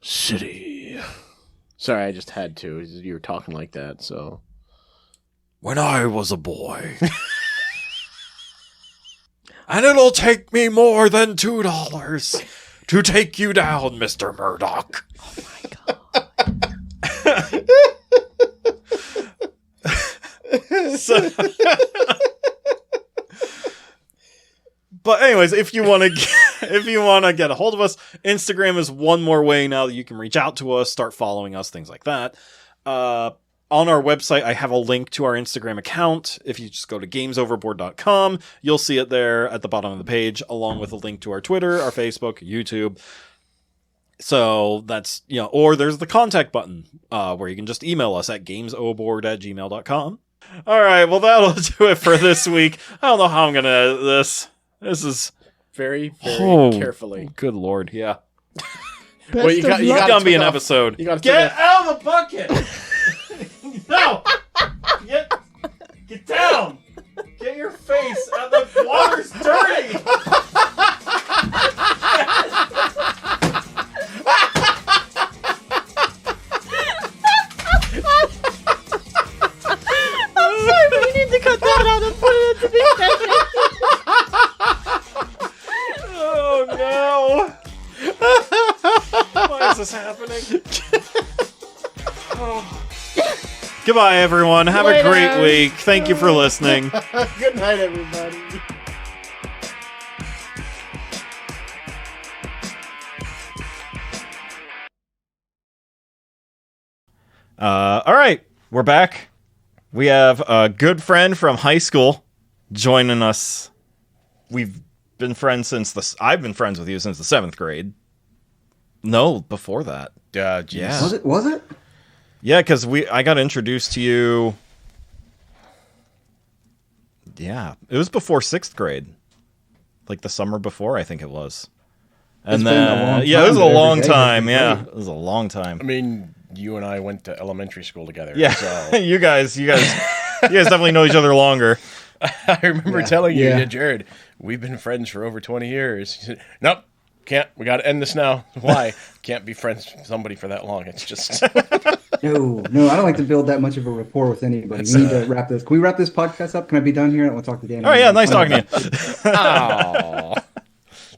City. Sorry, I just had to. You were talking like that, so. When I was a boy. And it'll take me more than $2 to take you down, Mr. Murdoch. Oh my god. But anyways, if you want to get a hold of us, Instagram is one more way now that you can reach out to us, start following us, things like that. On our website, I have a link to our Instagram account. If you just go to gamesoverboard.com, you'll see it there at the bottom of the page, along with a link to our Twitter, our Facebook, YouTube. So that's, or there's the contact button, where you can just email us at gamesoverboard@gmail.com. All right, well, that'll do it for this week. I don't know how I'm going to edit this. This is very, very carefully. Good Lord, yeah. Well, you got to be an episode. You gotta get out of the bucket! No! Get down! Get your face out of the water's dirty! I'm sorry, but you need to cut that out and put it into the Oh no! Why is this happening? Oh. Goodbye, everyone. Have a great week. Thank you for listening. Good night, everybody. All right, we're back. We have a good friend from high school joining us. We've been friends since I've been friends with you since the 7th grade. No, before that. Yeah. Was it? Yeah, because I got introduced to you. Yeah, it was before 6th grade, like the summer before, I think it was. And then, it was a long time. Yeah, it was a long time. I mean, you and I went to elementary school together. Yeah, so. you guys definitely know each other longer. I remember telling you, Jered, we've been friends for over 20 years. He said, nope. Can't. We got to end this now. Why? Can't be friends with somebody for that long. It's just... No, I don't like to build that much of a rapport with anybody. We need to wrap this. Can we wrap this podcast up? Can I be done here? I want to talk to Dan. Oh, yeah, nice talking to you. Aww.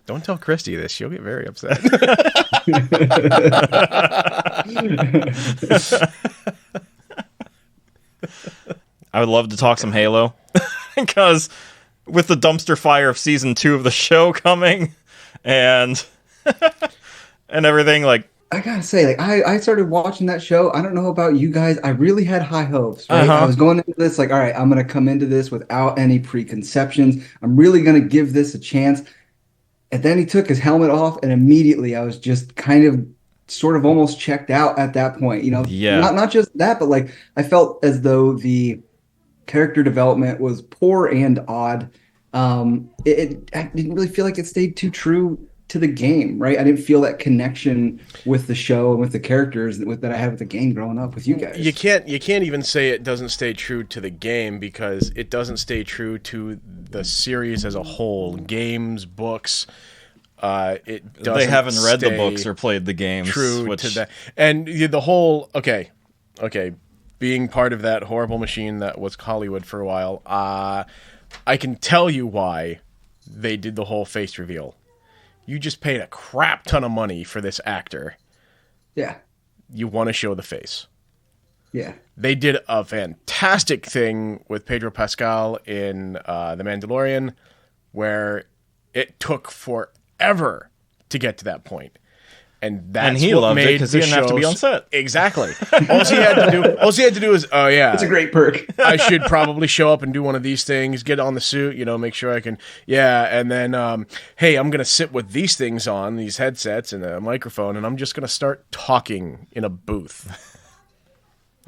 Don't tell Christy this. She'll get very upset. I would love to talk some Halo. Because with the dumpster fire of season 2 of the show coming... and everything, like, I gotta say, like, I started watching that show. I don't know about you guys. I really had high hopes, right? I was going into this like, all right, I'm gonna come into this without any preconceptions. I'm really gonna give this a chance. And then he took his helmet off, and immediately I was just kind of sort of almost checked out at that point. Not just that, but like I felt as though the character development was poor and odd. I didn't really feel like it stayed too true to the game, right? I didn't feel that connection with the show and with the characters that I had with the game growing up with you guys. You can't even say it doesn't stay true to the game because it doesn't stay true to the series as a whole. Games, books, it doesn't. They haven't read the books or played the games. True to that, and the whole okay, being part of that horrible machine that was Hollywood for a while. I can tell you why they did the whole face reveal. You just paid a crap ton of money for this actor. Yeah. You want to show the face. Yeah. They did a fantastic thing with Pedro Pascal in The Mandalorian where it took forever to get to that point. And that's he what loved made it because he didn't have to be on set. Exactly. All he had to do is, oh yeah, it's a great perk. I should probably show up and do one of these things, get on the suit, make sure I can, and then, hey, I'm gonna sit with these things on, these headsets and a microphone, and I'm just gonna start talking in a booth.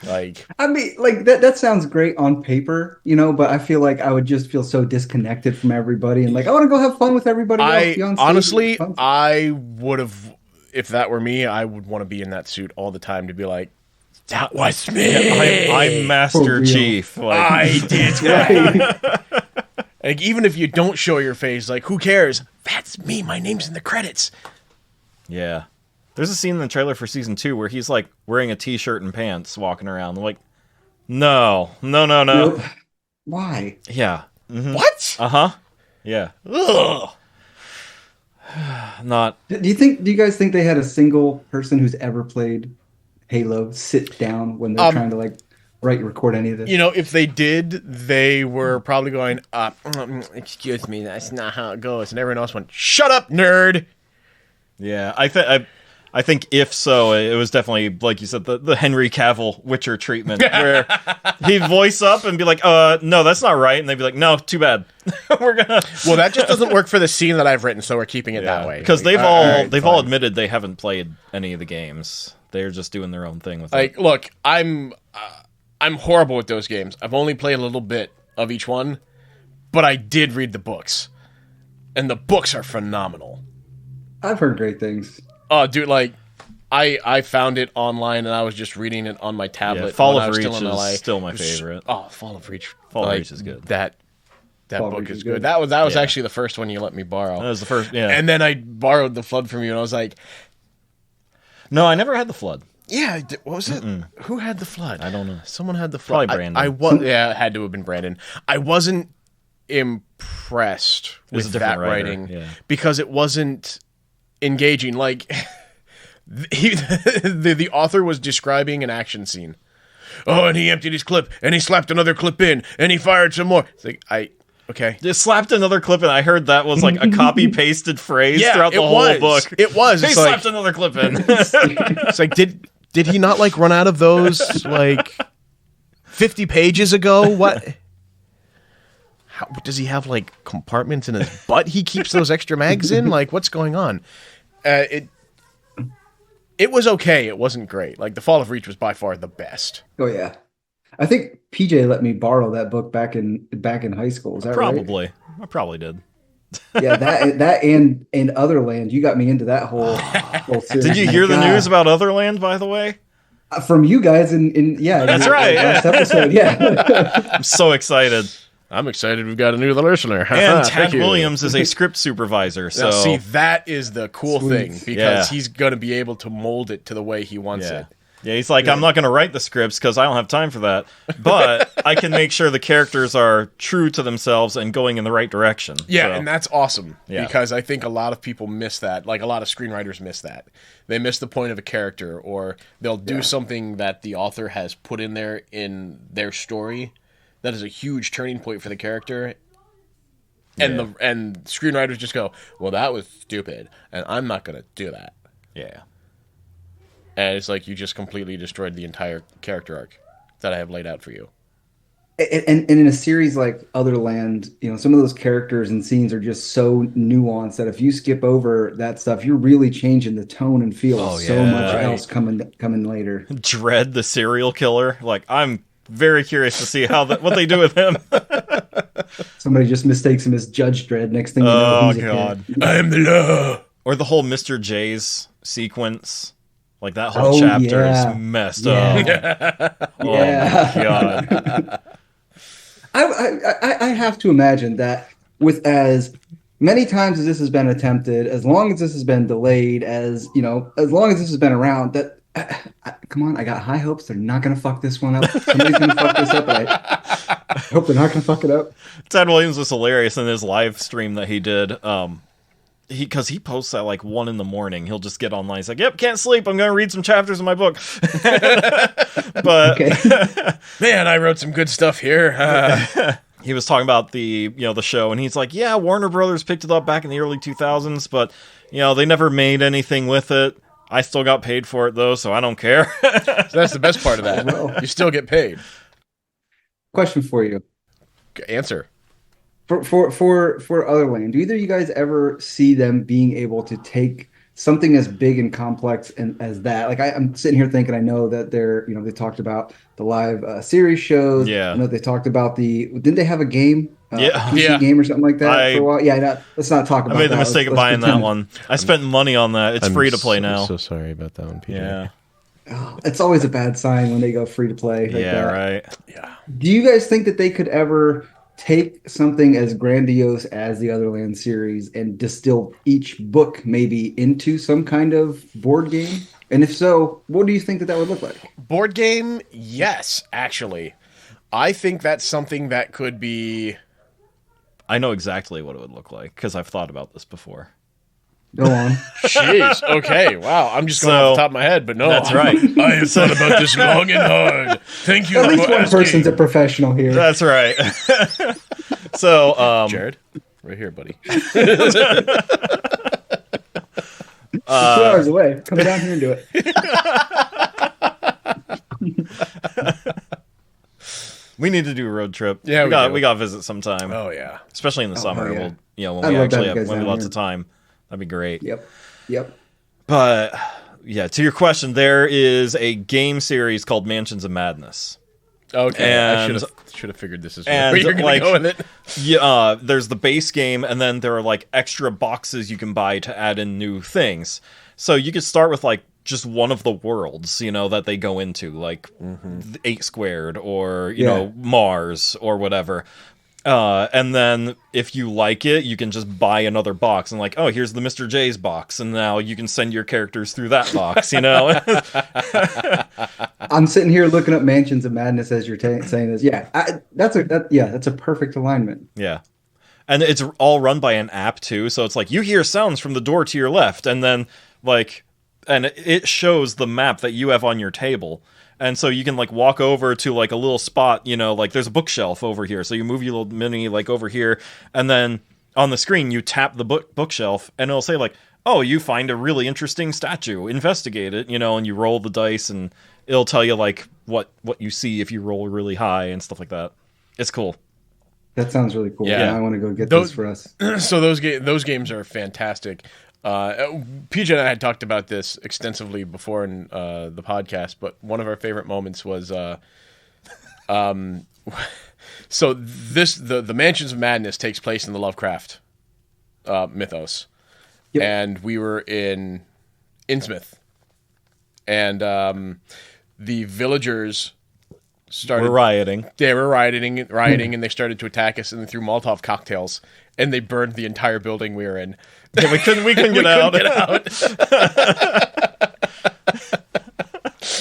Like, I mean, like that sounds great on paper, but I feel like I would just feel so disconnected from everybody, and like I want to go have fun with everybody else. Be on stage. Honestly, I would have. If that were me, I would want to be in that suit all the time to be like, that was me. I'm Master Chief. Like, I did that. Like, even if you don't show your face, like, who cares? That's me. My name's in the credits. Yeah. There's a scene in the trailer for season 2 where he's like wearing a t-shirt and pants walking around. I'm like, no. Nope. Why? Yeah. Mm-hmm. What? Uh-huh. Yeah. Ugh. Not. Do you guys think they had a single person who's ever played Halo sit down when they're trying to like record any of this. You know, if they did, they were probably going, excuse me, that's not how it goes. And everyone else went, shut up, nerd. Yeah, I think if so, it was definitely, like you said, the Henry Cavill Witcher treatment, where he'd voice up and be like, no, that's not right. And they'd be like, no, too bad. We're gonna... Well, that just doesn't work for the scene that I've written, so we're keeping it that way. Because they've all admitted they haven't played any of the games. They're just doing their own thing with it. Look, I'm horrible with those games. I've only played a little bit of each one, but I did read the books. And the books are phenomenal. I've heard great things. Oh, dude, like, I found it online and I was just reading it on my tablet. Yeah, Fall when I of was Reach still in LA. is still my favorite. Oh, Fall of Reach. Fall of Reach is good. That Fall of book Reach is is good. good. That was actually the first one you let me borrow. That was the first, yeah. And then I borrowed The Flood from you and I was like, No, I never had the Flood. yeah, what was it? Who had The Flood? I don't know. Someone had The Flood. Probably Brandon. Yeah, it had to have been Brandon. I wasn't impressed was a with different that writer, writing yeah. because it wasn't engaging. Like, the author was describing an action scene. Oh, and he emptied his clip, and he slapped another clip in, and he fired some more. It's like, okay. Just slapped another clip, and I heard that was like a copy-pasted phrase throughout the whole book. It was. He It's slapped like, another clip in. it's like, did he not, like, run out of those, like, 50 pages ago? What? How, does he have, like, compartments in his butt he keeps those extra mags in? Like, what's going on? It was okay. It wasn't great. Like, The Fall of Reach was by far the best. Oh yeah, I think PJ let me borrow that book back in high school. Is that right? Probably. I probably did. Yeah, that and Otherland. You got me into that whole series. Did you hear the news about Otherland, by the way? From you guys in yeah. That's right, Last episode, yeah. I'm so excited. I'm excited we've got a new listener. And Thank Tad you. Williams is a script supervisor, so... Now, see, that is the cool Sweet. thing, because he's going to be able to mold it to the way he wants it. Yeah, he's like, I'm not going to write the scripts because I don't have time for that, but I can make sure the characters are true to themselves and going in the right direction. Yeah, So, and that's awesome, Yeah. because I think a lot of people miss that. Like, a lot of screenwriters miss that. They miss the point of a character, or they'll do something that the author has put in there in their story that is a huge turning point for the character, and and screenwriters just go, well, that was stupid, and I'm not going to do that. yeah. And it's like you just completely destroyed the entire character arc that I have laid out for you. And in a series like Otherland, you know, some of those characters and scenes are just so nuanced that if you skip over that stuff, you're really changing the tone and feel of so much else coming later. Jered, the serial killer. Like, I'm very curious to see what they do with him. Somebody just mistakes him as Judge Dredd. Next thing you know, he's a kid. I am the law. Or the whole Mr. J's sequence. Like, that whole chapter is messed up. Oh, my God. I have to imagine that with as many times as this has been attempted, as long as this has been delayed, as long as this has been around, that come on, I got high hopes. They're not going to fuck this one up. Somebody's going to fuck this up. I hope they're not going to fuck it up. Ted Williams was hilarious in his live stream that he did. Because he posts at like 1 a.m. He'll just get online. He's like, "Yep, can't sleep. I'm going to read some chapters of my book." But man, I wrote some good stuff here. He was talking about the show, and he's like, "Yeah, Warner Brothers picked it up back in the early 2000s, but they never made anything with it. I still got paid for it though, so I don't care." So that's the best part of that. You still get paid. Question for you. Answer. For Otherland, do either of you guys ever see them being able to take something as big and complex and as that? Like, I'm sitting here thinking, I know that they talked about the live series shows. Yeah. I know they talked about didn't they have a game? A PC game or something like that for a while? Yeah, let's not talk about that. I made the mistake of buying that one. I spent money on that. It's free to play now. I'm so sorry about that one, PJ. Yeah. Oh, it's always a bad sign when they go free to play. Like that. Right. Yeah. Do you guys think that they could ever take something as grandiose as the Otherland series and distill each book maybe into some kind of board game? And if so, what do you think that would look like? Board game? Yes, actually. I think that's something that could be... I know exactly what it would look like because I've thought about this before. Go on. Jeez. Okay. Wow. I'm just going off the top of my head, but no. That's right. I have thought about this long and hard. Thank you At least for one asking. person's a professional here. That's right. So, Jered, right here, buddy. 2 hours away. Come down here and do it. we need to do a road trip. Yeah, we got to visit sometime. Oh yeah. Especially in the summer. yeah. We'll, when I'd we love to actually have you have guys down lots here. of time. That'd be great. Yep. But yeah, to your question, there is a game series called Mansions of Madness. Okay. And- I should have figured this is and, where you're going to go with it. Yeah, there's the base game, and then there are like extra boxes you can buy to add in new things. So you could start with like just one of the worlds, that they go into, like 8 Squared or you know Mars or whatever. And then if you like it, you can just buy another box and like, oh, here's the Mr. J's box, and now you can send your characters through that box. I'm sitting here looking up Mansions of Madness as you're saying this. Yeah, that's a perfect alignment. Yeah. And it's all run by an app too, so it's like you hear sounds from the door to your left, and then and it shows the map that you have on your table. And so you can like walk over to like a little spot, like there's a bookshelf over here. So you move your little mini like over here, and then on the screen you tap the bookshelf, and it'll say like, oh, you find a really interesting statue, investigate it, and you roll the dice, and it'll tell you like what you see if you roll really high and stuff like that. It's cool. That sounds really cool. Yeah. I want to go get those for us. So those games are fantastic. PJ and I had talked about this extensively before in the podcast, but one of our favorite moments was so the Mansions of Madness takes place in the Lovecraft mythos. Yep. And we were in Innsmouth, and the villagers started rioting. They were rioting, and they started to attack us, and they threw Molotov cocktails, and they burned the entire building we were in. Yeah, we couldn't get out.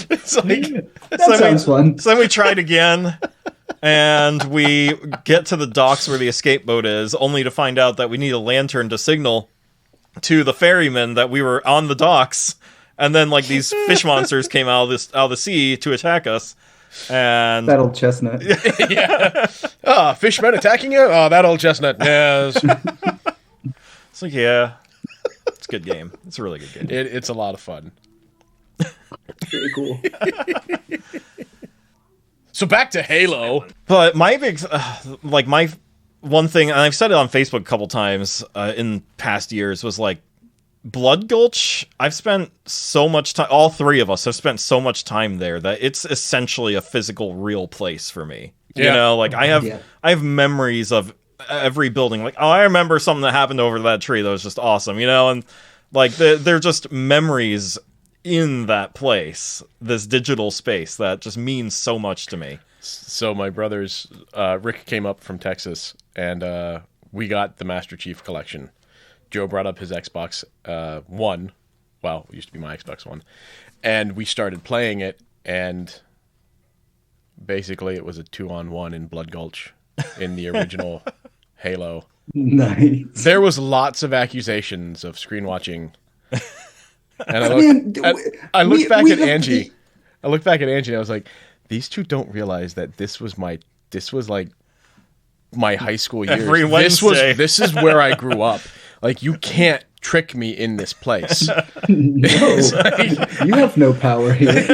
It's like, That sounds fun. So then we tried again, and we get to the docks where the escape boat is, only to find out that we need a lantern to signal to the ferryman that we were on the docks, and then like these fish monsters came out of the sea to attack us. And That old chestnut. Yeah. Fishmen attacking you? Oh, that old chestnut. Yes. it's like, yeah, it's a good game. It's a really good game. It's a lot of fun. Very cool. So back to Halo. But my big, my one thing, and I've said it on Facebook a couple times in past years, was like, Blood Gulch, I've spent so much time, all three of us have spent so much time there that it's essentially a physical, real place for me. Yeah. I have memories of every building. Like, oh, I remember something that happened over that tree that was just awesome, and like they're just memories in that place, this digital space that just means so much to me. So my brothers, Rick came up from Texas, and we got the Master Chief Collection. Joe brought up his Xbox One. Well, it used to be my Xbox One. And we started playing it, and basically it was a 2-on-1 in Blood Gulch in the original Halo. Nice. There was lots of accusations of screen watching. And I looked back at Angie. I looked back at Angie and I was like, these two don't realize that this was like my high school years. Every Wednesday. This is where I grew up. Like, you can't trick me in this place. No, you have no power here.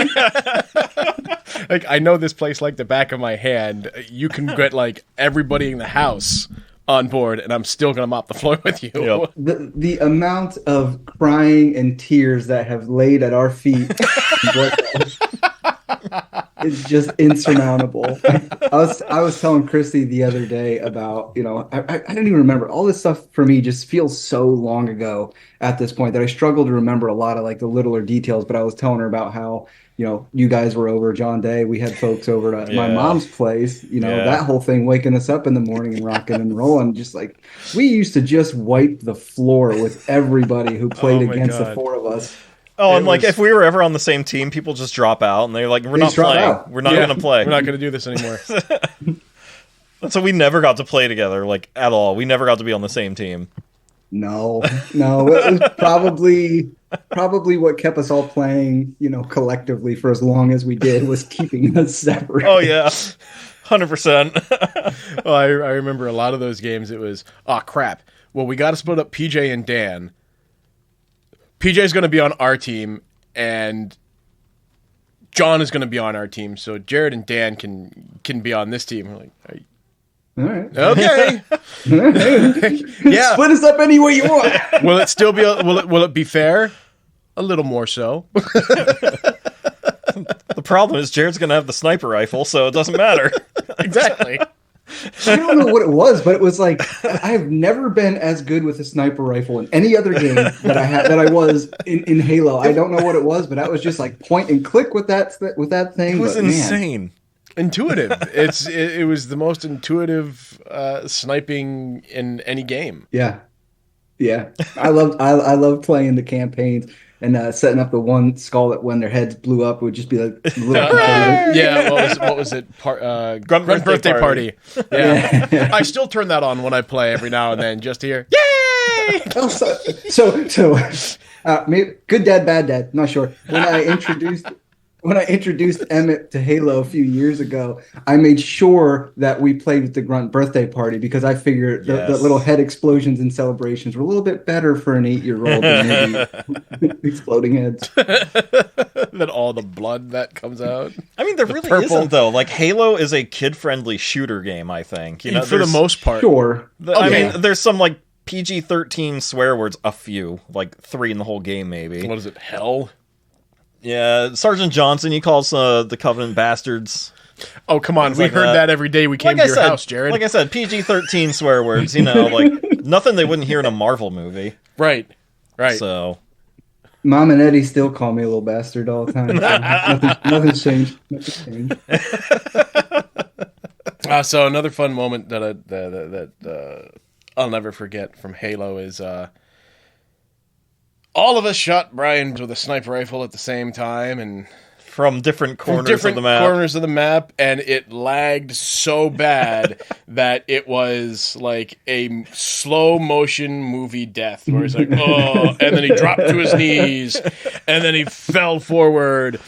Like, I know this place like the back of my hand. You can get like everybody in the house on board, and I'm still gonna mop the floor with you. Yep. The amount of crying and tears that have laid at our feet is just insurmountable. I was telling Christy the other day about, I didn't even remember. All this stuff for me just feels so long ago at this point that I struggle to remember a lot of like the littler details. But I was telling her about how, you guys were over John Day. We had folks over at my mom's place, that whole thing, waking us up in the morning and rocking and rolling. Just like, we used to just wipe the floor with everybody who played against the four of us. Oh, and like if we were ever on the same team, people just drop out and they're like, we're not playing. We're not going to play. We're not going to do this anymore. So we never got to play together, like, at all. We never got to be on the same team. No, no, it was probably what kept us all playing, collectively for as long as we did was keeping us separate. Oh yeah, 100%. Well, I remember a lot of those games. It was, oh crap. Well, we got to split up PJ and Dan. PJ's going to be on our team, and John is going to be on our team. So Jered and Dan can be on this team. We're like, All right. okay. Yeah. Split us up any way you want. Will it still be? Will it be fair? A little more so. The problem is Jared's gonna have the sniper rifle, so it doesn't matter. Exactly. I don't know what it was, but it was like I've never been as good with a sniper rifle in any other game that I was in Halo. I don't know what it was, but I was just like point and click with that thing. It was insane. Intuitive. It was the most intuitive sniping in any game. Yeah. I loved playing the campaigns and setting up the one skull that when their heads blew up would just be like a little Yeah, what was it? Grunt birthday party. Yeah. I still turn that on when I play every now and then just to hear, yay! Maybe good dad, bad dad, not sure. When I introduced Emmett to Halo a few years ago, I made sure that we played with the Grunt birthday party because I figured the little head explosions and celebrations were a little bit better for an 8-year-old than maybe exploding heads. Then all the blood that comes out. I mean, there really isn't, though. Like, Halo is a kid-friendly shooter game, I think. For the most part. Sure. I mean, there's some, like, PG-13 swear words, a few. Like, 3 in the whole game, maybe. What is it, hell? Yeah, Sergeant Johnson, he calls the Covenant bastards. Oh, come on. We heard that every day we came to your house, Jered. Like I said, PG-13 swear words, like nothing they wouldn't hear in a Marvel movie. Right. So, Mom and Eddie still call me a little bastard all the time. Nothing's changed. So another fun moment that I'll never forget from Halo is all of us shot Brian with a sniper rifle at the same time, and from different corners of the map. And it lagged so bad that it was like a slow motion movie death, where he's like, oh, and then he dropped to his knees, and then he fell forward,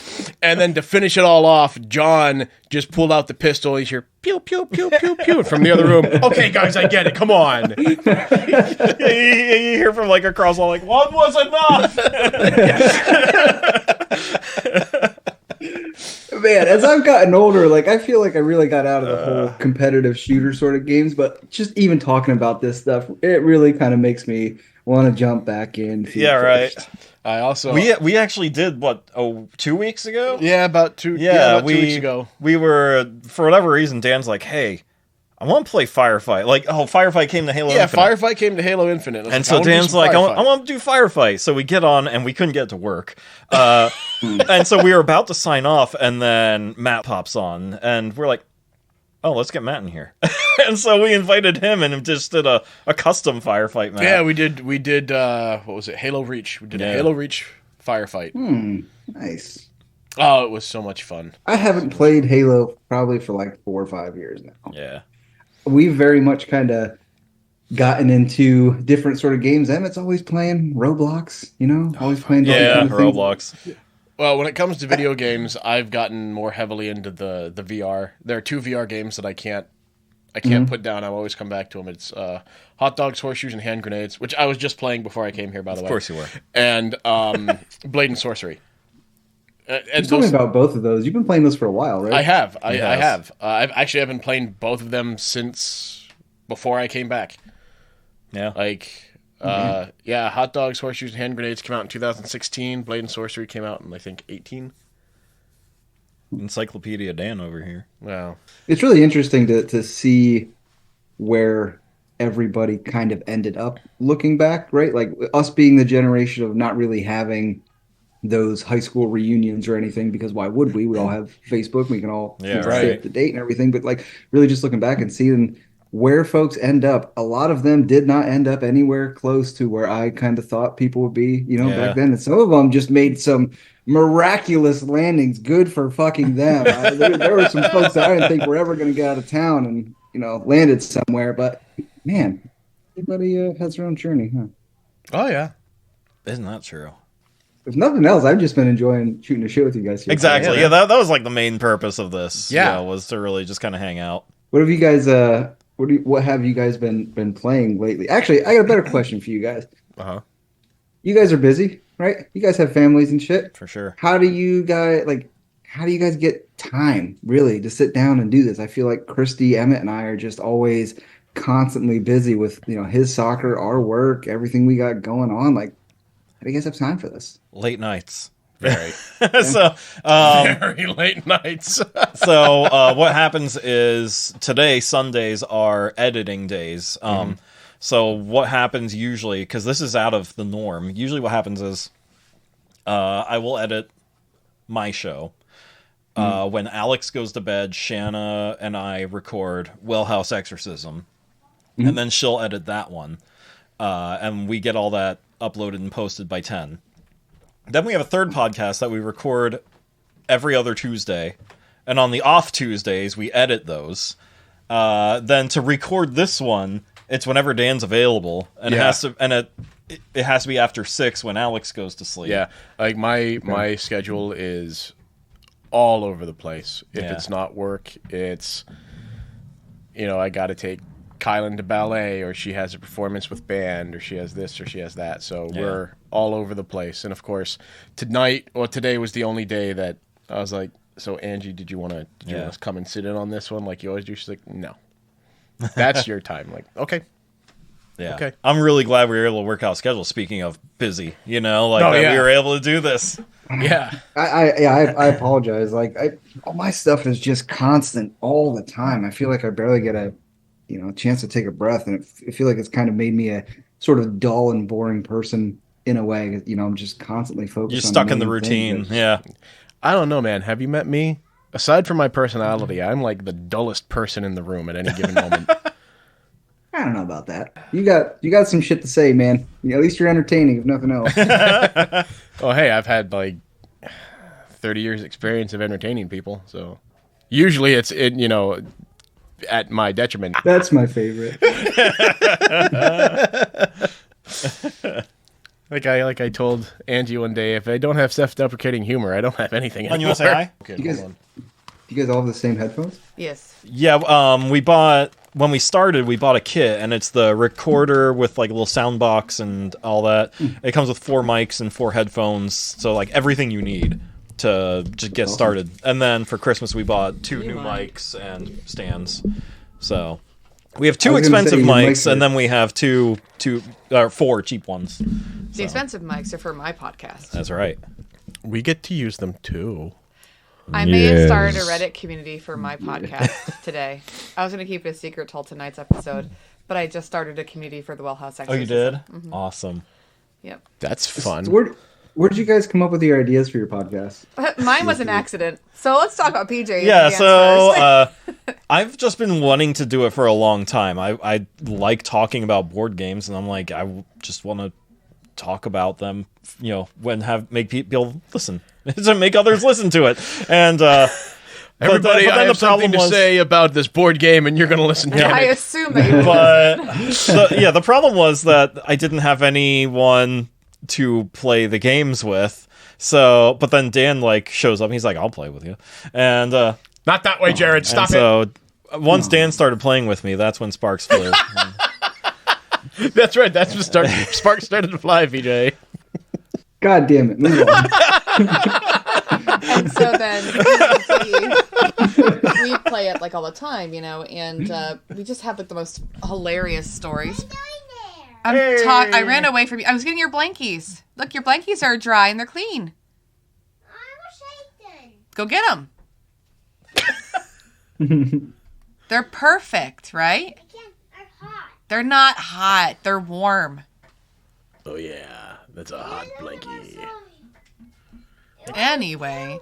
and then to finish it all off, John just pulled out the pistol. He's here, pew pew pew pew pew from the other room. Okay, guys, I get it. Come on. You hear from like across all like, one was enough. Man, as I've gotten older, like I feel like I really got out of the whole competitive shooter sort of games, but just even talking about this stuff, it really kind of makes me want to jump back in. Yeah, right. I also we actually did 2 weeks ago? Yeah, about 2 weeks ago. We were, for whatever reason, Dan's like, hey, I want to play Firefight. Like, Firefight came to Halo Infinite. Yeah, Firefight came to Halo Infinite. And so Dan's like, I want to do Firefight. So we get on, and we couldn't get to work. And so we were about to sign off, and then Matt pops on. And we're like, oh, let's get Matt in here. And so we invited him, and just did a custom Firefight map. Yeah, we did, what was it, Halo Reach. We did a Halo Reach Firefight. Nice. Oh, it was so much fun. I haven't played Halo probably for like 4 or 5 years now. Yeah. We've very much kind of gotten into different sort of games. Emmett's always playing Roblox, always playing Roblox. Well, when it comes to video games, I've gotten more heavily into the VR. There are 2 VR games that I can't put down. I always come back to them. It's Hot Dogs, Horseshoes, and Hand Grenades, which I was just playing before I came here, by the way. Of course you were. And Blade and Sorcery. And tell me about both of those. You've been playing those for a while, right? I have. I have. I've been playing both of them since before I came back. Yeah. Hot Dogs, Horseshoes, and Hand Grenades came out in 2016. Blade and Sorcery came out in, I think, 18. Encyclopedia Dan over here. Wow. It's really interesting to see where everybody kind of ended up looking back, right? Like us being the generation of not really having those high school reunions or anything, because why would we? We all have Facebook. We can all stay up to date and everything. But like really just looking back and seeing where folks end up, a lot of them did not end up anywhere close to where I kind of thought people would be, back then. And some of them just made some miraculous landings. Good for fucking them. There were some folks that I didn't think were ever going to get out of town and, landed somewhere. But man, Everybody has their own journey, huh? Oh yeah. Isn't that true? If nothing else, I've just been enjoying shooting a shit with you guys here. Exactly. Yeah, Yeah, that was like the main purpose of this. Yeah. Was to really just kind of hang out. What have you guys? What have you guys been playing lately? Actually, I got a better question for you guys. You guys are busy, right? You guys have families and shit. For sure. How do you guys get time really to sit down and do this? I feel like Christy, Emmett, and I are just always constantly busy with his soccer, our work, everything we got going on. Like, how do you guys have time for this? Late nights. Very. So, Very late nights. so what happens is today, Sundays are editing days. So what happens usually, because this is out of the norm, usually what happens is I will edit my show. When Alex goes to bed, Shanna and I record Well House Exorcism. And then she'll edit that one. And we get all that uploaded and posted by 10. Then we have a third podcast that we record every other Tuesday. And on the off Tuesdays, we edit those. Then to record this one, it's whenever Dan's available. And it has to be after 6 when Alex goes to sleep. Yeah. Like my schedule is all over the place. If it's not work, it's I got to take Kylan to ballet, or she has a performance with band, or she has this, or she has that. So we're all over the place. And of course, today was the only day that I was like, so Angie, did you want to come and sit in on this one like you always do? She's like, no, that's your time. Like, okay. Yeah. Okay. I'm really glad we were able to work out schedule. Speaking of busy, we were able to do this. Yeah. I apologize. Like, all my stuff is just constant all the time. I feel like I barely get a chance to take a breath, and I feel like it's kind of made me a sort of dull and boring person in a way. I'm just constantly focused. You're on stuck in the main routine. thing. Yeah. I don't know, man. Have you met me? Aside from my personality, I'm like the dullest person in the room at any given moment. I don't know about that. You got some shit to say, man. At least you're entertaining, if nothing else. Oh, hey, I've had like 30 years experience of entertaining people, so usually it's at my detriment. That's my favorite. Like I told Angie one day, if I don't have self-deprecating humor, I don't have anything anymore. You want to say hi? Okay, You guys, hold on. you guys all have the same headphones? Yes. Yeah, when we started, we bought a kit, and it's the recorder with like a little sound box and all that. It comes with 4 mics and 4 headphones, so like everything you need to just get started. And then for Christmas, we bought 2 new mics and stands. So we have 2 expensive mics, and then we have 4 cheap ones. The expensive mics are for my podcast. That's right. We get to use them too. I may have started a Reddit community for my podcast today. I was going to keep it a secret till tonight's episode, but I just started a community for the Well House Exorcism. Oh, you did? Mm-hmm. Awesome. Yep. That's fun. Where did you guys come up with your ideas for your podcast? Mine was an accident. So let's talk about PJ. Yeah, so I've just been wanting to do it for a long time. I like talking about board games, and I'm like, I just want to talk about them, make people listen. To make others listen to it. And everybody, but I have something to say about this board game, and you're going to listen to it. I assume that you But the problem was that I didn't have anyone to play the games with. So, but then Dan shows up, and he's like, "I'll play with you." And not that way, Jered. Stop it. So once Dan started playing with me, that's when sparks flew. That's right. That's when sparks started to fly, VJ. God damn it. Move on. And so then we play it all the time, and we just have the most hilarious stories. I ran away from you. I was getting your blankies. Look, your blankies are dry and they're clean. Go get them. They're perfect, right? They're not hot. They're warm. Oh yeah, that's a hot blankie. Anyway,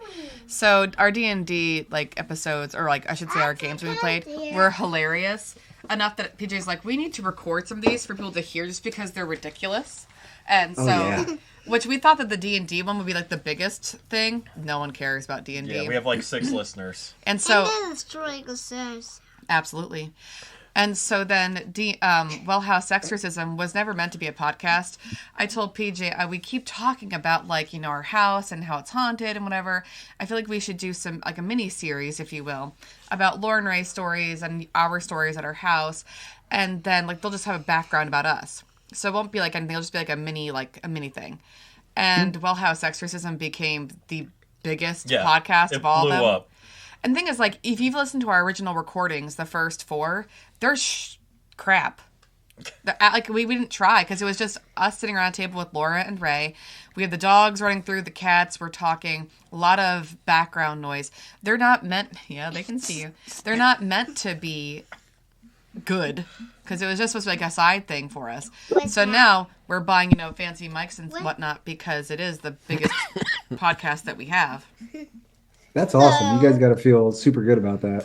so our D&D episodes, or I should say our games we played, were hilarious enough that PJ's like, we need to record some of these for people to hear just because they're ridiculous. And so, which we thought that the D&D one would be the biggest thing. No one cares about D&D. Yeah, we have 6 listeners. And so, destroying the stairs. absolutely. And so then Well House Exorcism was never meant to be a podcast. I told PJ, we keep talking about like, you know, our house and how it's haunted and whatever. I feel like we should do some, like a mini series, if you will, about Lauren Ray stories and our stories at our house. And then like, they'll just have a background about us. So it won't be like anything. It'll just be like a mini thing. And Well House Exorcism became the biggest podcast of all of them. Up. And the thing is, like, if you've listened to our original recordings, the first 4, they're crap. Like, we didn't try, because it was just us sitting around a table with Laura and Ray. We had the dogs running through, the cats were talking, a lot of background noise. They're not meant, they can see you. They're not meant to be good, because it was just supposed to be like a side thing for us. So now we're buying, fancy mics and whatnot, because it is the biggest podcast that we have. That's awesome. You guys got to feel super good about that.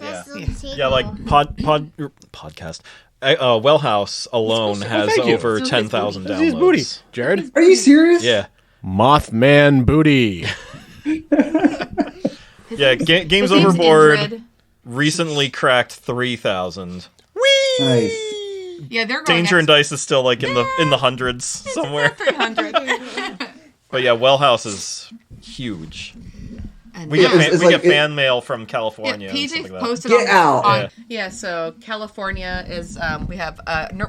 Yeah, like podcast. Well House alone has over 10,000 downloads. His booty. Jered? Are you serious? Yeah. Mothman booty. Yeah, Games Overboard recently cracked 3,000. Nice. Yeah, they're going Danger and Dice is still like in the hundreds somewhere. 300. But yeah, Well House is huge. And We get fan mail from California. Yeah, and stuff PJ like that. posted Get out. on so California is we have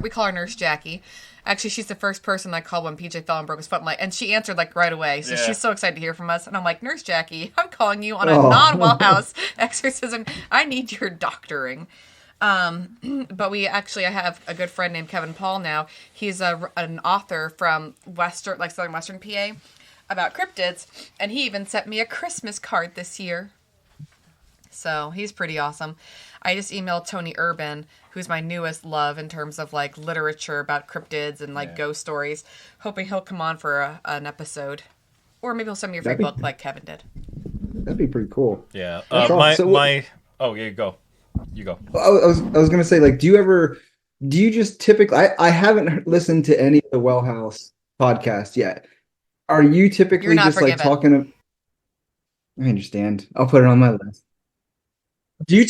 we call her Nurse Jackie. Actually, she's the first person I called when PJ fell and broke his foot. And she answered like right away. So she's so excited to hear from us. And I'm like, Nurse Jackie, I'm calling you on a non-Well House exorcism. I need your doctoring. But I have a good friend named Kevin Paul now. He's an author from Southern Western PA about cryptids, and he even sent me a Christmas card this year. So he's pretty awesome. I just emailed Tony Urban, who's my newest love in terms of like literature about cryptids and like ghost stories, hoping he'll come on for an episode, or maybe he'll send me a free book like Kevin did. That'd be pretty cool. Yeah. You go. I was gonna say, like, do you just typically? I haven't listened to any of the Well House podcasts yet. Are you typically just like talking? I understand. I'll put it on my list. Do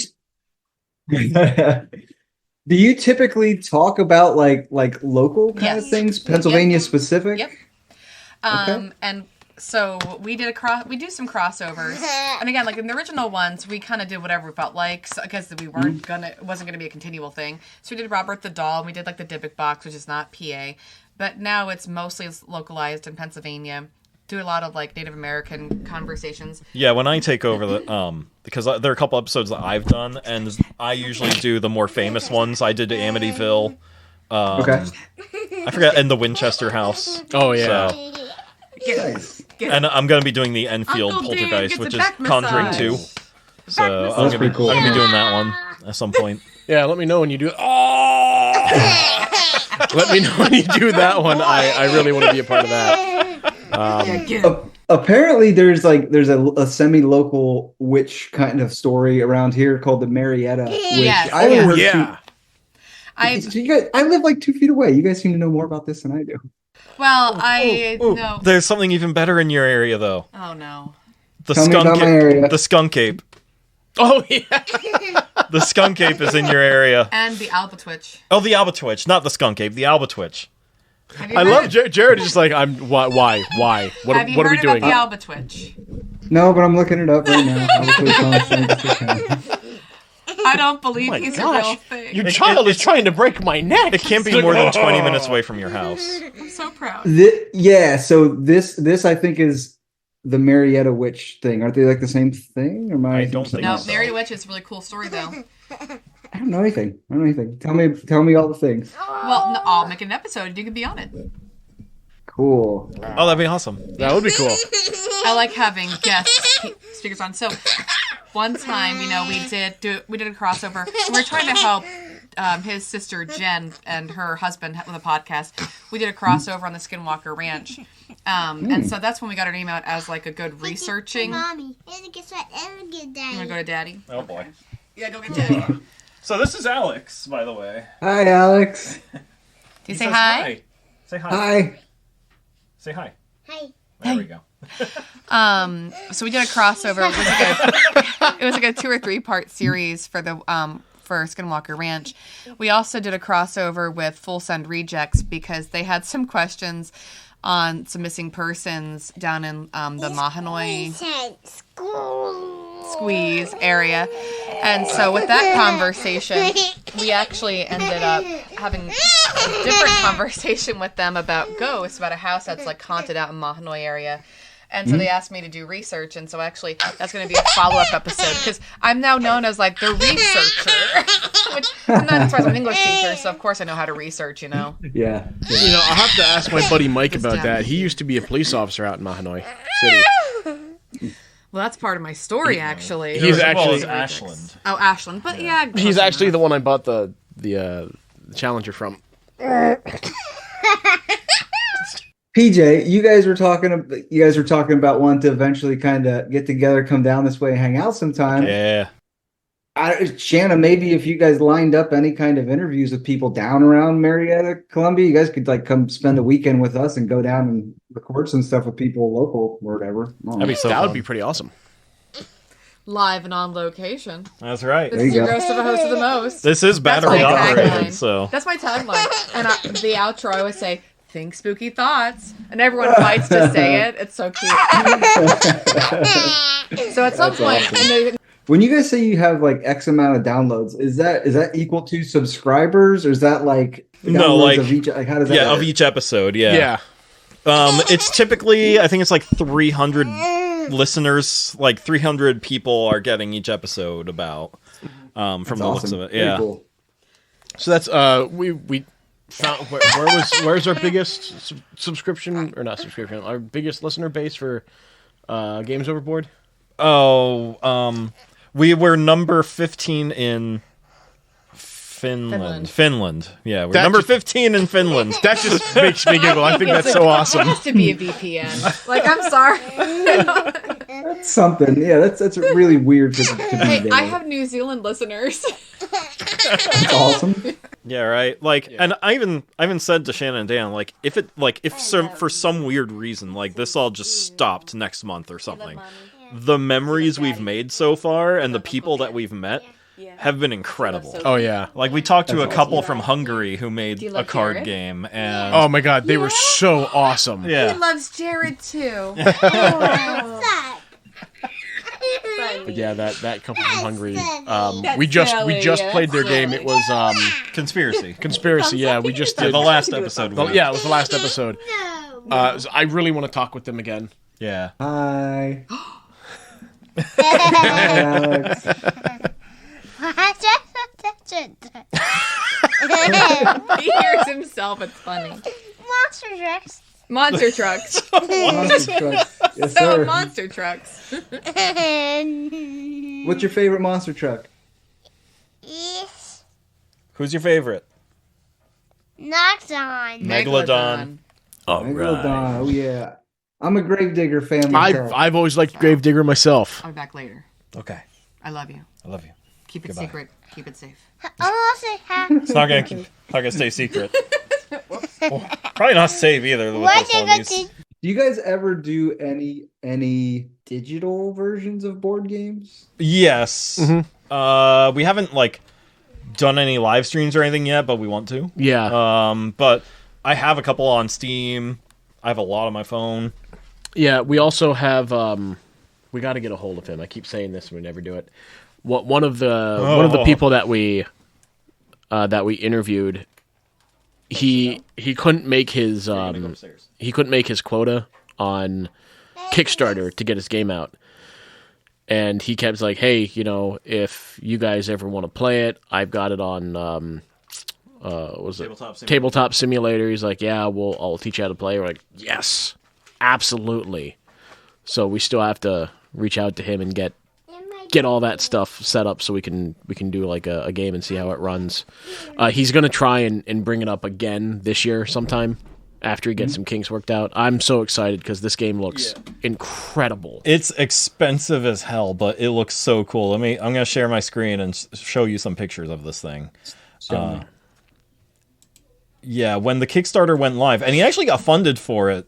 you typically talk about like local kind of things, Pennsylvania specific? Yep. And so we do some crossovers, and again, like in the original ones, we kind of did whatever we felt like, because we weren't it wasn't gonna be a continual thing. So we did Robert the Doll, and we did like the Dybbuk box, which is not PA, but now it's mostly localized in Pennsylvania. Do a lot of like Native American conversations. Yeah, when I take over the because there are a couple episodes that I've done, and I usually do the more famous ones. I did Amityville. Okay. I forgot, and the Winchester House. Oh yeah. So, Nice. and I'm going to be doing the Enfield Uncle Dave Poltergeist, gets which a is back Conjuring massage. 2. So I'm That's pretty cool. going to be doing that one at some point. Yeah, let me know when you do. Let me know when you do that one. I really want to be a part of that. Apparently, there's a semi-local witch kind of story around here called the Marietta Witch. Yes. I don't know Yeah. I live like 2 feet away. You guys seem to know more about this than I do. Well, I know. There's something even better in your area, though. Oh no. Tell me about my area. The skunk ape. Oh yeah. The skunk ape is in your area. And the Alba Twitch. Oh, the Alba Twitch, not the skunk ape. The Alba Twitch. I love Jered. Is just like why? What Have you are heard we doing? about the Alba Twitch? No, but I'm looking it up right now. I was really trying I don't believe he's a real thing. Your child is trying to break my neck. It can't be more than 20 minutes away from your house. I'm so proud. So this I think is the Marietta Witch thing. Aren't they like the same thing? Or I don't think No, so. Mary Witch is a really cool story though. I don't know anything. Tell me all the things. Well, no, I'll make an episode. You can be on it. Cool. Oh, that'd be awesome. That would be cool. I like having guest speakers on. So one time, we did a crossover. We were trying to help his sister Jen and her husband with a podcast. We did a crossover on the Skinwalker Ranch, and so that's when we got our name out as like a good researching. Mommy, guess what? I'm gonna get Daddy. You wanna go to Daddy? Oh boy. Yeah, go get Daddy. So this is Alex, by the way. Hi, Alex. Do you say hi? Say hi. Hi. Say hi. Hi. There we go. So we did a crossover. It was like a 2 or 3 part series for the for Skinwalker Ranch. We also did a crossover with Full Send Rejects because they had some questions on some missing persons down in the Mahanoy Squeeze area. And so with that conversation, we actually ended up having a different conversation with them about ghosts, about a house that's like haunted out in Mahanoy area. And so they asked me to do research, and so actually that's going to be a follow-up episode, because I'm now known as like the researcher, which I'm not as far as I'm an English teacher, so of course I know how to research, you know. Yeah. You know, I'll have to ask my buddy Mike about that. He used to be a police officer out in Mahanoy City. Well, that's part of my story, actually. He's actually Ashland. Oh, Ashland, but yeah. He's actually the one I bought the Challenger from. PJ, you guys were talking about wanting to eventually kind of get together, come down this way, and hang out sometime. Yeah. Shanna, maybe if you guys lined up any kind of interviews with people down around Marietta, Columbia, you guys could like come spend a weekend with us and go down and record some stuff with people local or whatever. That would be pretty awesome. Live and on location. That's right. This is your ghost of a host of the most. This is battery operated, so. That's my tagline. And the outro, I always say, think spooky thoughts. And everyone fights to say it. It's so cute. So at some point... Awesome. When you guys say you have like X amount of downloads, is that equal to subscribers, or is that like of each? Like, how does that work? Of each episode? Yeah. It's typically, I think it's like 300 listeners, like 300 people are getting each episode about. From that's the looks awesome. of it, yeah. Cool. So that's we found where's our biggest subscription or not subscription? Our biggest listener base for Games Overboard. We were number 15 in Finland. Yeah, we're number 15 in Finland. That just makes me giggle. I think that's so awesome. It used to be a VPN. Like, I'm sorry. That's something. Yeah, that's really weird to be Hey, there. I have New Zealand listeners. That's awesome. Yeah, right. Like, and I even said to Shannon and Dan, like, if for some weird reason, like this all just stopped next month or something, the memories we've made so far and the people that we've met have been incredible. Oh yeah, like we talked to a couple from Hungary who made a card Jered? game, and oh my god, they were so awesome. Yeah, He loves Jered too. But yeah, that couple from Hungary. We just played their game. It was Conspiracy. Yeah, we just did the last episode. Yeah, it was the last episode. So I really want to talk with them again. Yeah. Hi. Hi, Alex. He hears himself. It's funny. Monster trucks. Monster trucks. Monster trucks. Yes, So sir. monster trucks. What's your favorite monster truck? Yes. Who's your favorite? Nocton. Megalodon. Megalodon. Oh yeah. I'm a Gravedigger fan myself. I've always liked Gravedigger myself. I'll be back later. Okay. I love you. I love you. Keep it Goodbye. secret. Keep it safe. It's not gonna stay secret. Well, probably not safe either. With this one. Do you guys ever do any digital versions of board games? Yes. Mm-hmm. We haven't like done any live streams or anything yet, but we want to. Yeah. But I have a couple on Steam. I have a lot on my phone. Yeah, we also have. We got to get a hold of him. I keep saying this, and we never do it. One of the people that we interviewed, he couldn't make his quota on Kickstarter to get his game out, and he kept like, hey, if you guys ever want to play it, I've got it on Tabletop Simulator. He's like, yeah, I'll teach you how to play. We're like, yes, absolutely. So we still have to reach out to him and get all that stuff set up so we can do like a game and see how it runs. He's gonna try and bring it up again this year sometime after he gets some kinks worked out. I'm so excited because this game looks incredible. It's expensive as hell, but it looks so cool. I'm gonna share my screen and show you some pictures of this thing. Yeah, when the Kickstarter went live, and he actually got funded for it,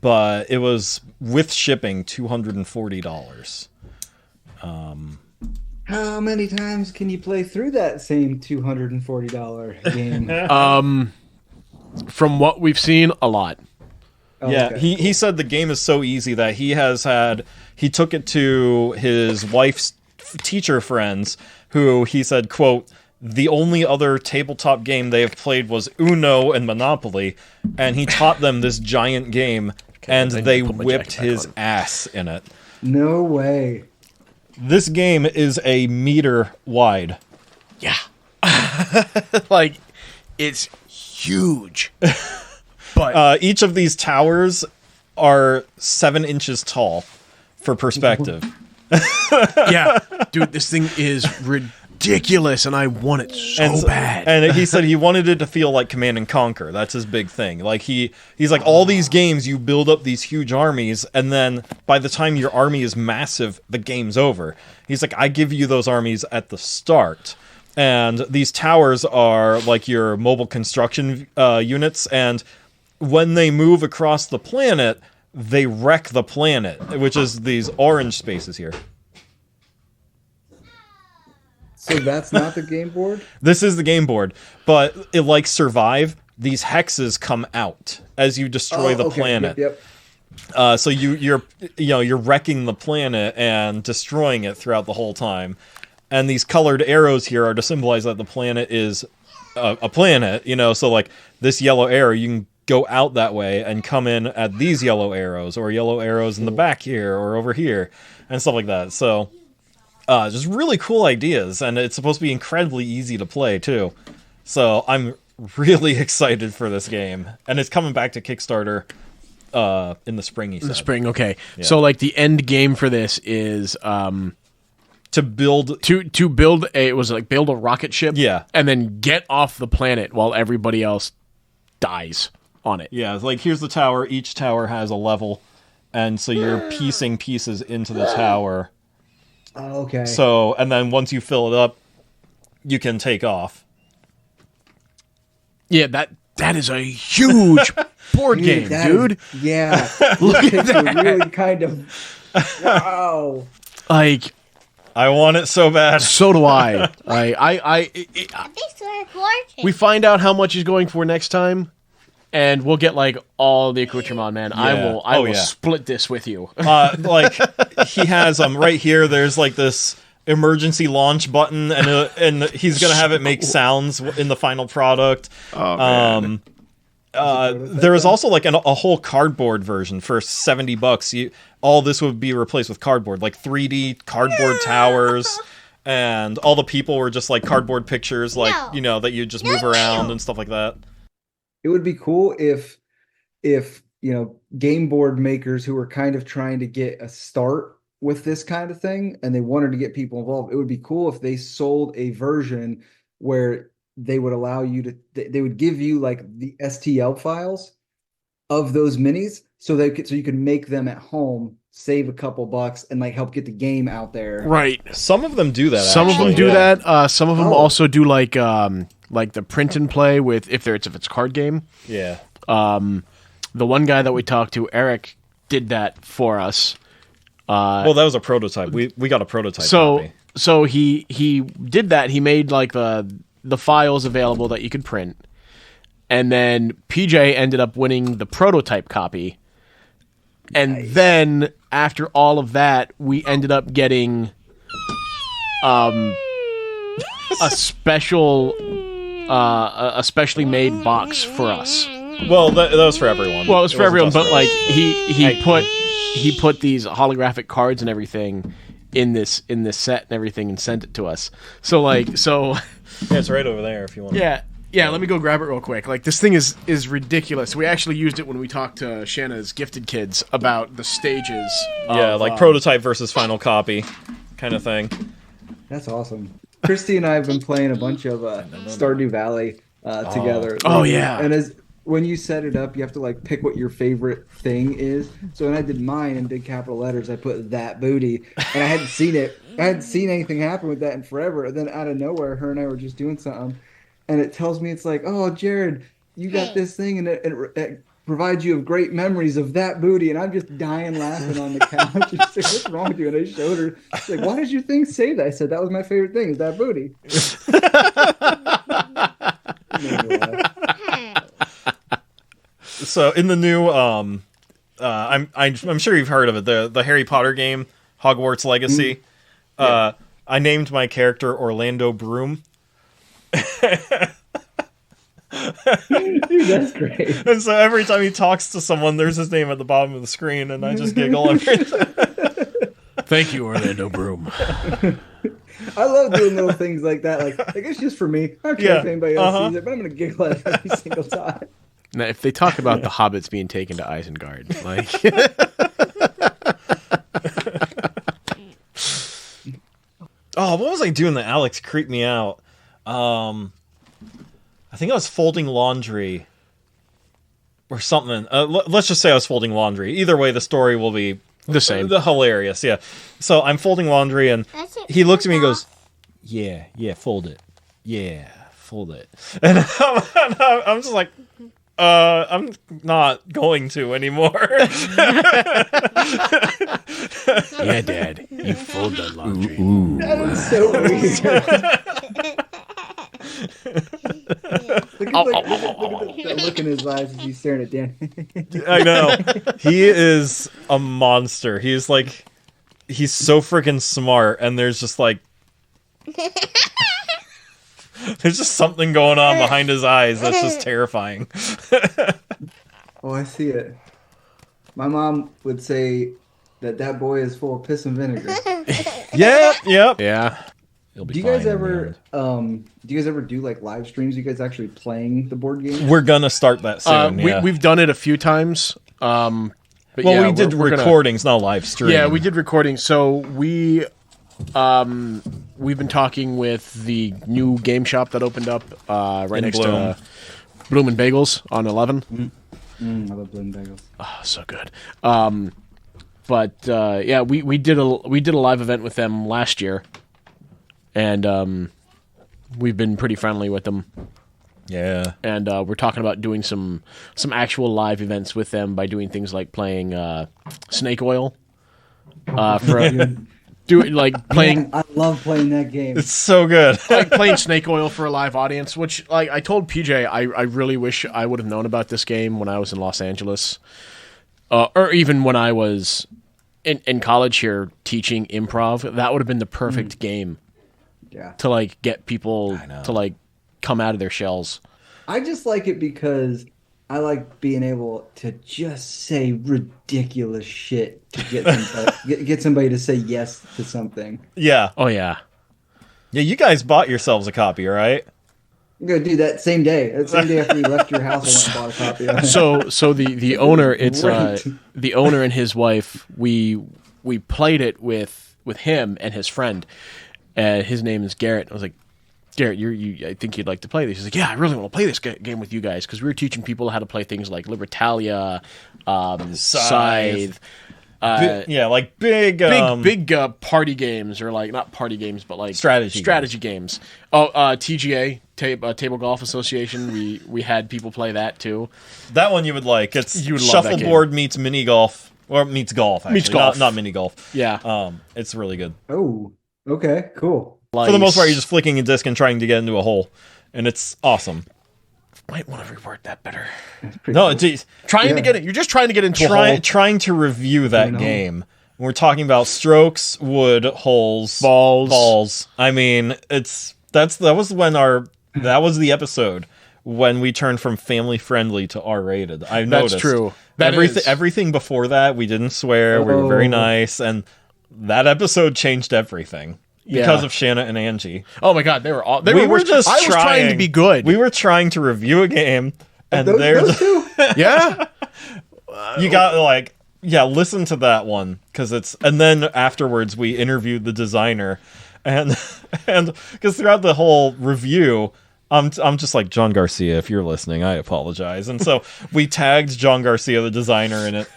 but it was with shipping $240. How How many times can you play through that same $240 game? From what we've seen, a lot. Yeah, Okay. he said the game is so easy that he took it to his wife's teacher friends, who he said, quote, the only other tabletop game they have played was Uno and Monopoly, and he taught them this giant game, and I need they to put my whipped jacket back his on. ass in it. No way. This game is a meter wide. Yeah. Like, it's huge. But Each of these towers are 7 inches tall, for perspective. yeah, dude, this thing is ridiculous, and I want it so bad. And he said he wanted it to feel like Command and Conquer. That's his big thing. Like he's like, all these games, you build up these huge armies, and then by the time your army is massive, the game's over. He's like, I give you those armies at the start. And these towers are like your mobile construction units, and when they move across the planet, they wreck the planet, which is these orange spaces here. So that's not the game board? This is the game board, but it, like Survive, these hexes come out as you destroy the okay. planet. Yep. So you're wrecking the planet and destroying it throughout the whole time. And these colored arrows here are to symbolize that the planet is a planet. So like this yellow arrow, you can go out that way and come in at these yellow arrows, or yellow arrows in the back here or over here, and stuff like that. So just really cool ideas, and it's supposed to be incredibly easy to play too. So I'm really excited for this game, and it's coming back to Kickstarter in the spring. In the spring, okay. Yeah. So like the end game for this is to build build a rocket ship, yeah, and then get off the planet while everybody else dies on it. Yeah, like here's the tower. Each tower has a level, and so you're piecing pieces into the tower. Oh, okay. So, and then once you fill it up, you can take off. Yeah, that is a huge board game, dude. Yeah. Look at that. Really kind of. Wow. Like, I want it so bad. So do I. We find out how much he's going for next time, and we'll get like all the accoutrement, man. Yeah. I will split this with you. Like he has right here. There's like this emergency launch button, and he's gonna have it make sounds in the final product. Oh man. There is also like a whole cardboard version for $70. All this would be replaced with cardboard, like 3D cardboard towers, and all the people were just like cardboard pictures, like that you just move around and stuff like that. It would be cool if game board makers who were kind of trying to get a start with this kind of thing, and they wanted to get people involved. It would be cool if they sold a version where they would allow you to, they would give you like the STL files of those minis, so you could make them at home, save a couple bucks, and like help get the game out there. Right. Some of them do that. Some of them do that. Some of them also do like the print and play with if it's a card game. Yeah. The one guy that we talked to, Eric, did that for us. Well, that was a prototype. We got a prototype copy. So he did that. He made like the files available that you could print. And then PJ ended up winning the prototype copy. And then after all of that, we ended up getting a specially made box for us. Well, that was for everyone. Well, it was for everyone, but like he put these holographic cards and everything in this set and everything and sent it to us. So yeah, it's right over there if you want. Yeah, let me go grab it real quick. Like, this thing is ridiculous. We actually used it when we talked to Shanna's Gifted Kids about the stages. Like prototype versus final copy kind of thing. That's awesome. Christy and I have been playing a bunch of Stardew Valley together. Oh, yeah. And when you set it up, you have to like pick what your favorite thing is. So when I did mine in big capital letters, I put that booty, and I hadn't seen it. I hadn't seen anything happen with that in forever. And then out of nowhere, her and I were just doing something, and it tells me it's like, oh, Jered, you got this thing, and it provide you of great memories of that booty. And I'm just dying laughing on the couch. She's like, what's wrong with you? And I showed her. She's like, why did you think say that? I said, that was my favorite thing, is that booty. So in the new, I'm sure you've heard of it, the Harry Potter game, Hogwarts Legacy. Yeah. I named my character Orlando Broom. Dude, that's great. And so every time he talks to someone, there's his name at the bottom of the screen, and I just giggle every time. Thank you, Orlando Broom. I love doing little things like that. Like it's just for me. I don't care if anybody else sees it, but I'm going to giggle at it every single time. Now, if they talk about the hobbits being taken to Isengard, like... Oh, what was I doing that Alex creeped me out? I think I was folding laundry or something. Let's just say I was folding laundry. Either way, the story will be the same. Hilarious, yeah. So I'm folding laundry, and he looks at me and goes, yeah, fold it. Yeah, fold it. And I'm just like, I'm not going to anymore. Yeah, Dad, you fold the laundry. Ooh. That is so weird. Look at the look in his eyes as he's staring at Dan. I know. He is a monster. He's so freaking smart, and there's just like... There's just something going on behind his eyes that's just terrifying. Oh, I see it. My mom would say that boy is full of piss and vinegar. Yep. Yeah. Do you guys ever do like live streams? You guys actually playing the board game? We're gonna start that soon. We've done it a few times. But we did recordings, not live stream. Yeah, we did recordings. So we've been talking with the new game shop that opened up right next to Bloom and Bagels on 11. I love Bloom Bagels. Oh, so good. We did a live event with them last year, and we've been pretty friendly with them. Yeah, and we're talking about doing some actual live events with them by doing things like playing Snake Oil. Playing. I love playing that game. It's so good. Like playing Snake Oil for a live audience, which like I told PJ, I really wish I would have known about this game when I was in Los Angeles, or even when I was in college here teaching improv. That would have been the perfect game. Yeah. To like get people to like come out of their shells. I just like it because I like being able to just say ridiculous shit to get somebody to say yes to something. Yeah. Oh yeah. Yeah, you guys bought yourselves a copy, right? I'm gonna do that same day. That same day after we left your house, I went and bought a copy of it. So the owner, it's the owner and his wife. We played it with him and his friend. His name is Garrett. I was like, Garrett, I think you'd like to play this. He's like, yeah, I really want to play this game with you guys because we were teaching people how to play things like Libertalia, Scythe. Like big party games, or like not party games, but like strategy games. Oh, TGA, Table Golf Association. We had people play that too. That one you would like. It's shuffleboard meets mini golf, or meets golf. Actually. Meets golf, not mini golf. Yeah. It's really good. Oh, okay, cool. For the most part, you're just flicking a disc and trying to get into a hole, and it's awesome. Might want to reword that better. No, geez. To get it. You're just trying to get into a hole. Trying to review that game. We're talking about strokes, wood, holes, balls. I mean, that was the episode when we turned from family friendly to R-rated. I noticed. That's true. Everything before that, we didn't swear. We were very nice, and that episode changed everything. Because of Shanna and Angie. Oh my god, they were all. I was trying to be good. We were trying to review a game, and those two? Yeah. You got listen to that one and then afterwards we interviewed the designer, and because throughout the whole review, I'm just like, John Garcia, if you're listening, I apologize, and so we tagged John Garcia, the designer, in it.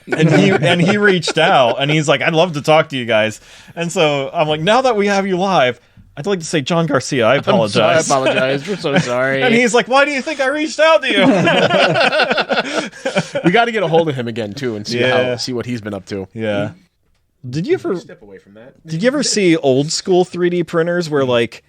And he reached out and he's like, I'd love to talk to you guys. And so I'm like, now that we have you live, I'd like to say John Garcia. I I apologize. apologize. We're so sorry. And he's like, "Why do you think I reached out to you?" We got to get a hold of him again too and see what he's been up to. Yeah. Did you ever Step away from that. Did you ever see old school 3D printers where like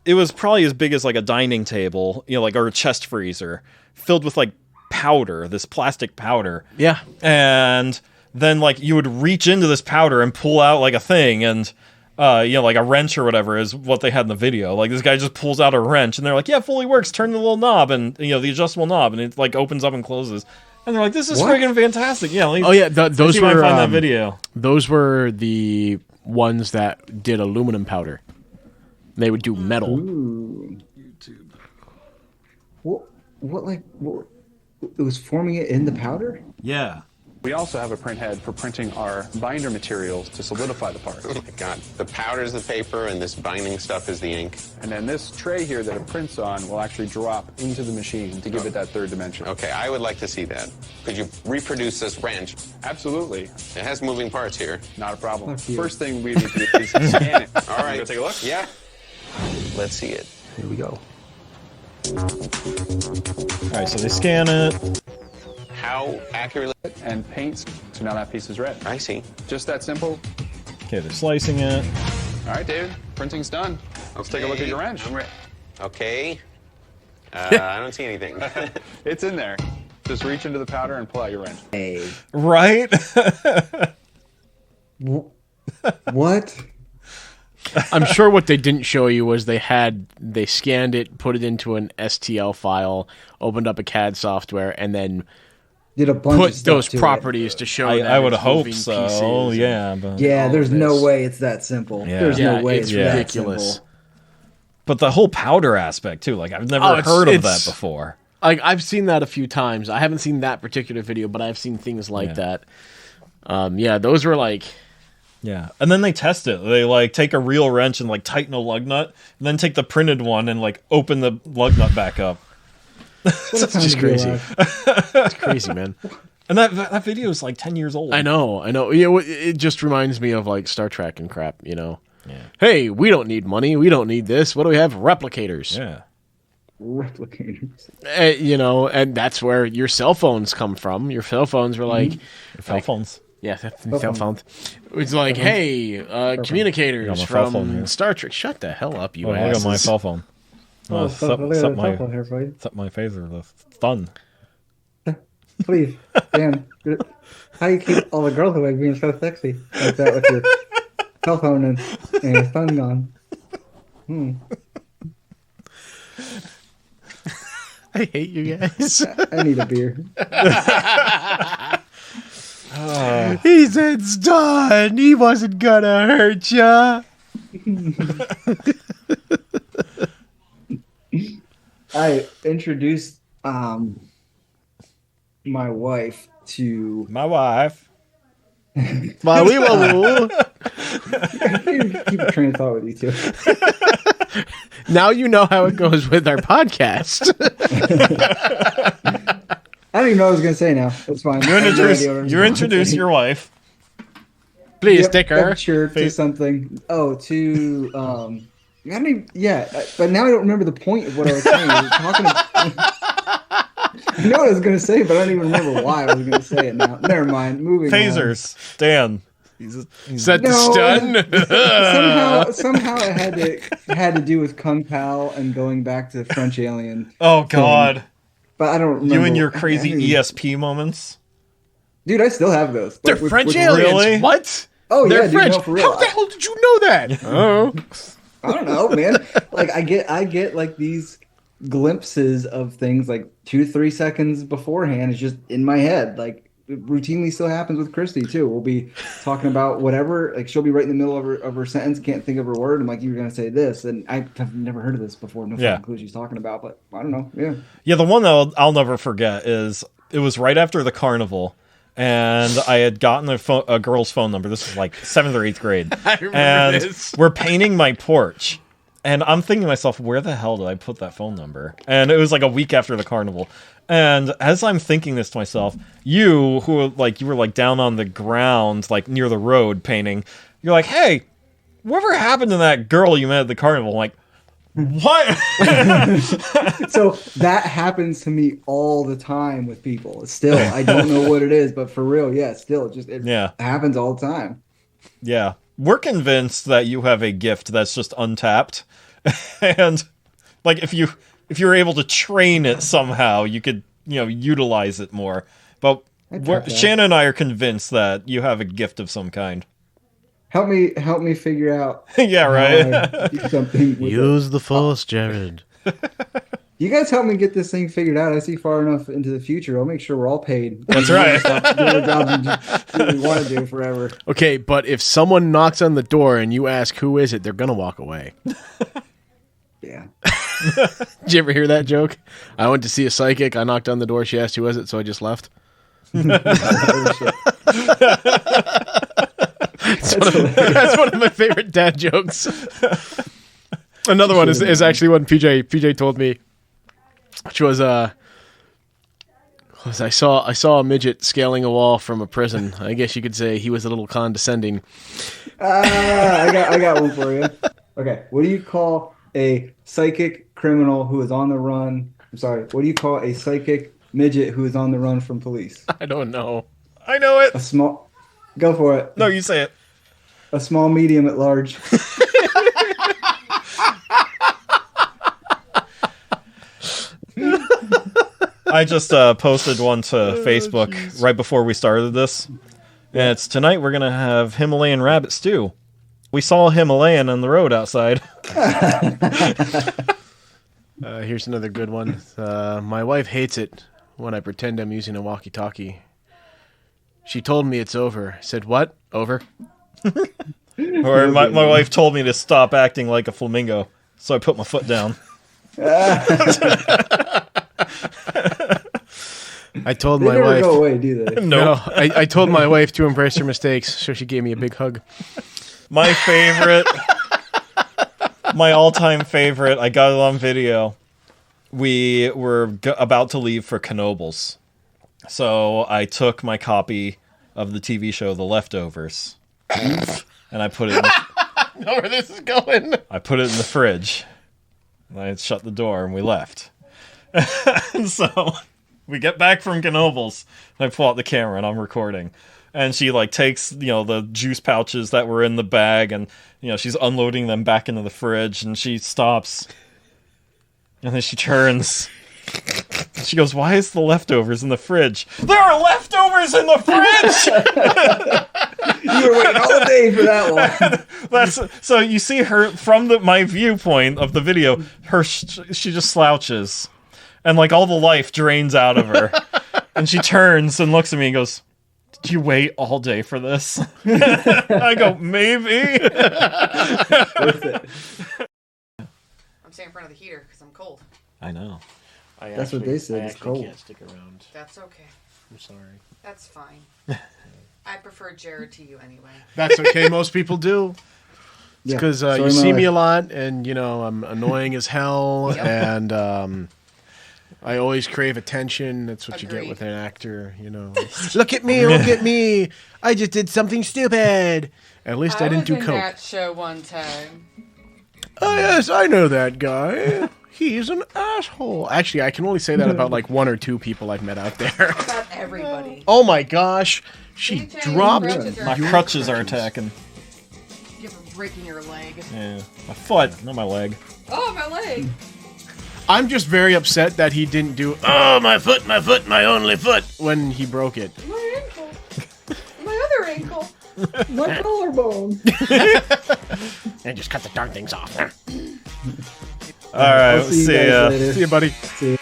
it was probably as big as like a dining table, like or a chest freezer filled with like powder, this plastic powder. Yeah. And then like you would reach into this powder and pull out like a thing and like a wrench or whatever is what they had in the video. Like this guy just pulls out a wrench and they're like, "Yeah, fully works. Turn the little knob and the adjustable knob and it like opens up and closes." And they're like, "This is friggin' fantastic." Yeah. Those were find that video. Those were the ones that did aluminum powder. They would do metal. Ooh. YouTube. What it was forming it in the powder? Yeah. We also have a print head for printing our binder materials to solidify the part. Oh my god. The powder's the paper and this binding stuff is the ink. And then this tray here that it prints on will actually drop into the machine to give it that third dimension. Okay, I would like to see that. Could you reproduce this wrench? Absolutely. It has moving parts here. Not a problem. Fuck you. First thing we need to do is scan it. All right. Go take a look? Yeah. Let's see it. Here we go. Alright, so they scan it. How accurately? And paints, so now that piece is red. I see. Just that simple. Okay, they're slicing it. All right, David, printing's done. Let's take a look at your wrench. I'm ready. Okay. I don't see anything. It's in there. Just reach into the powder and pull out your wrench. Hey. Right? What? I'm sure what they didn't show you was they scanned it, put it into an STL file, opened up a CAD software, and then Did a bunch put of stuff those to properties to show that I would it's hope moving so. pieces and- Yeah, but Yeah, all there's of no this. way it's that simple. Yeah. There's Yeah, no way it's it's, that ridiculous. simple. but the whole powder aspect too. Like I've never Oh, it's- heard of that it's- before. Like I've seen that a few times. I haven't seen that particular video, but I've seen things like that. Those were like Yeah, and then they test it. They like take a real wrench and like tighten a lug nut, and then take the printed one and like open the lug nut back up. it's just crazy. It's crazy, man. And that video is like 10 years old. I know. Yeah, it just reminds me of like Star Trek and crap. Yeah. Hey, we don't need money. We don't need this. What do we have? Replicators. Yeah. Replicators. And that's where your cell phones come from. Your cell phones were like Cell phones. Yeah, cell phones. It's like, hey, communicators my cell phone from here. Star Trek. Shut the hell up, you Look asses. at my cell phone. Oh, Sup look at the my telephone here, buddy. phaser. It's done. Please, Dan. How do you keep all the girls away being so sexy like that with your cell phone and your phone gone? I hate you guys. I need a beer. He said it's done. He wasn't gonna hurt ya. I introduced my wife to My wife. My wee woo. keep a train of thought with you two. Now you know how it goes with our podcast. I don't even know what I was gonna say now. It's fine. You introduce your wife. Please take her. Sure, to something. Oh, to I don't even, but now I don't remember the point of what I was saying. I was talking about, I know what I was going to say, but I don't even remember why I was going to say it now. Never mind. Moving Phasers. Dan. Set the stun. somehow it had to do with Kung Pao and going back to French Alien. Oh, God. But I don't remember. You and your crazy ESP moments. Dude, I still have those. They're French aliens. Really? What? Oh, They're yeah, French. Dude, no, for real. How the hell did you know that? Oh. I don't know, man. Like I get like these glimpses of things like 2-3 seconds beforehand. It's just in my head. Like it routinely still happens with Christy too. We'll be talking about whatever. Like she'll be right in the middle of her sentence, can't think of her word. I'm like, you were gonna say this, and I've never heard of this before. No fucking clue she's talking about, but I don't know. Yeah. Yeah, the one that I'll never forget is it was right after the carnival. And I had gotten a girl's phone number. This was like 7th or 8th grade. I remember and this. We're painting my porch. And I'm thinking to myself, where the hell did I put that phone number? And it was like a week after the carnival. And as I'm thinking this to myself, you were like down on the ground, like near the road painting, you're like, hey, whatever happened to that girl you met at the carnival? I'm like, what? So that happens to me all the time with people. Still, I don't know what it is, but for real, yeah, still, it happens all the time. Yeah. We're convinced that you have a gift that's just untapped. And like if you're able to train it somehow, you could, utilize it more. But Shannon and I are convinced that you have a gift of some kind. Help me figure out. Yeah, right. Do something with Use the Force, Jered. You guys help me get this thing figured out. I see far enough into the future. I'll make sure we're all paid. That's right. Doing the jobs we want to do forever. Okay, but if someone knocks on the door and you ask who is it, they're gonna walk away. Yeah. Did you ever hear that joke? I went to see a psychic. I knocked on the door. She asked who was it, so I just left. That's one of my favorite dad jokes. Another one is actually one PJ told me, which was I saw a midget scaling a wall from a prison. I guess you could say he was a little condescending. I got one for you. Okay, what do you call a psychic criminal who is on the run? I'm sorry. What do you call a psychic midget who is on the run from police? I don't know. I know it. Go for it. No, you say it. A small, medium, at large. I just posted one to Facebook right before we started this. And it's tonight we're going to have Himalayan rabbit stew. We saw a Himalayan on the road outside. Here's another good one. My wife hates it when I pretend I'm using a walkie-talkie. She told me it's over. I said, what? Over? Or my wife told me to stop acting like a flamingo, so I put my foot down. I told They my never wife. go away, do they? No, I told my wife to embrace her mistakes, so she gave me a big hug. My favorite, my all-time favorite, I got it on video. We were about to leave for Knoebels. So I took my copy of the TV show The Leftovers, and I put it in I know where this is going. I put it in the fridge. And I shut the door and we left. And so we get back from Knoebels, and I pull out the camera and I'm recording. And she takes, the juice pouches that were in the bag, and she's unloading them back into the fridge, and she stops. And then she turns. She goes, "Why is the leftovers in the fridge?" There are leftovers in the fridge. You were waiting all day for that one. So you see her from my viewpoint of the video. She just slouches, and all the life drains out of her. And she turns and looks at me and goes, "Did you wait all day for this?" I go, "Maybe." Worth it. I'm staying in front of the heater because I'm cold. I know. That's what they said. It's cold. Can't stick around. That's okay. I'm sorry. That's fine. I prefer Jered to you anyway. That's okay. Most people do. It's because you see me a lot, and I'm annoying as hell, and I always crave attention. That's what you get with an actor. Look at me! Look at me! I just did something stupid. At least I didn't do coke. That show one time. Oh yes, I know that guy. He's an asshole. Actually, I can only say that about one or two people I've met out there. About everybody. Oh my gosh. She dropped. My crutches are attacking. You're breaking your leg. Yeah. My foot, not my leg. Oh, my leg. I'm just very upset that he didn't do, "Oh, my foot, my only foot," when he broke it. My ankle. My other ankle. My collarbone. And just cut the darn things off. All right, I'll see you guys later. See you, buddy. See you.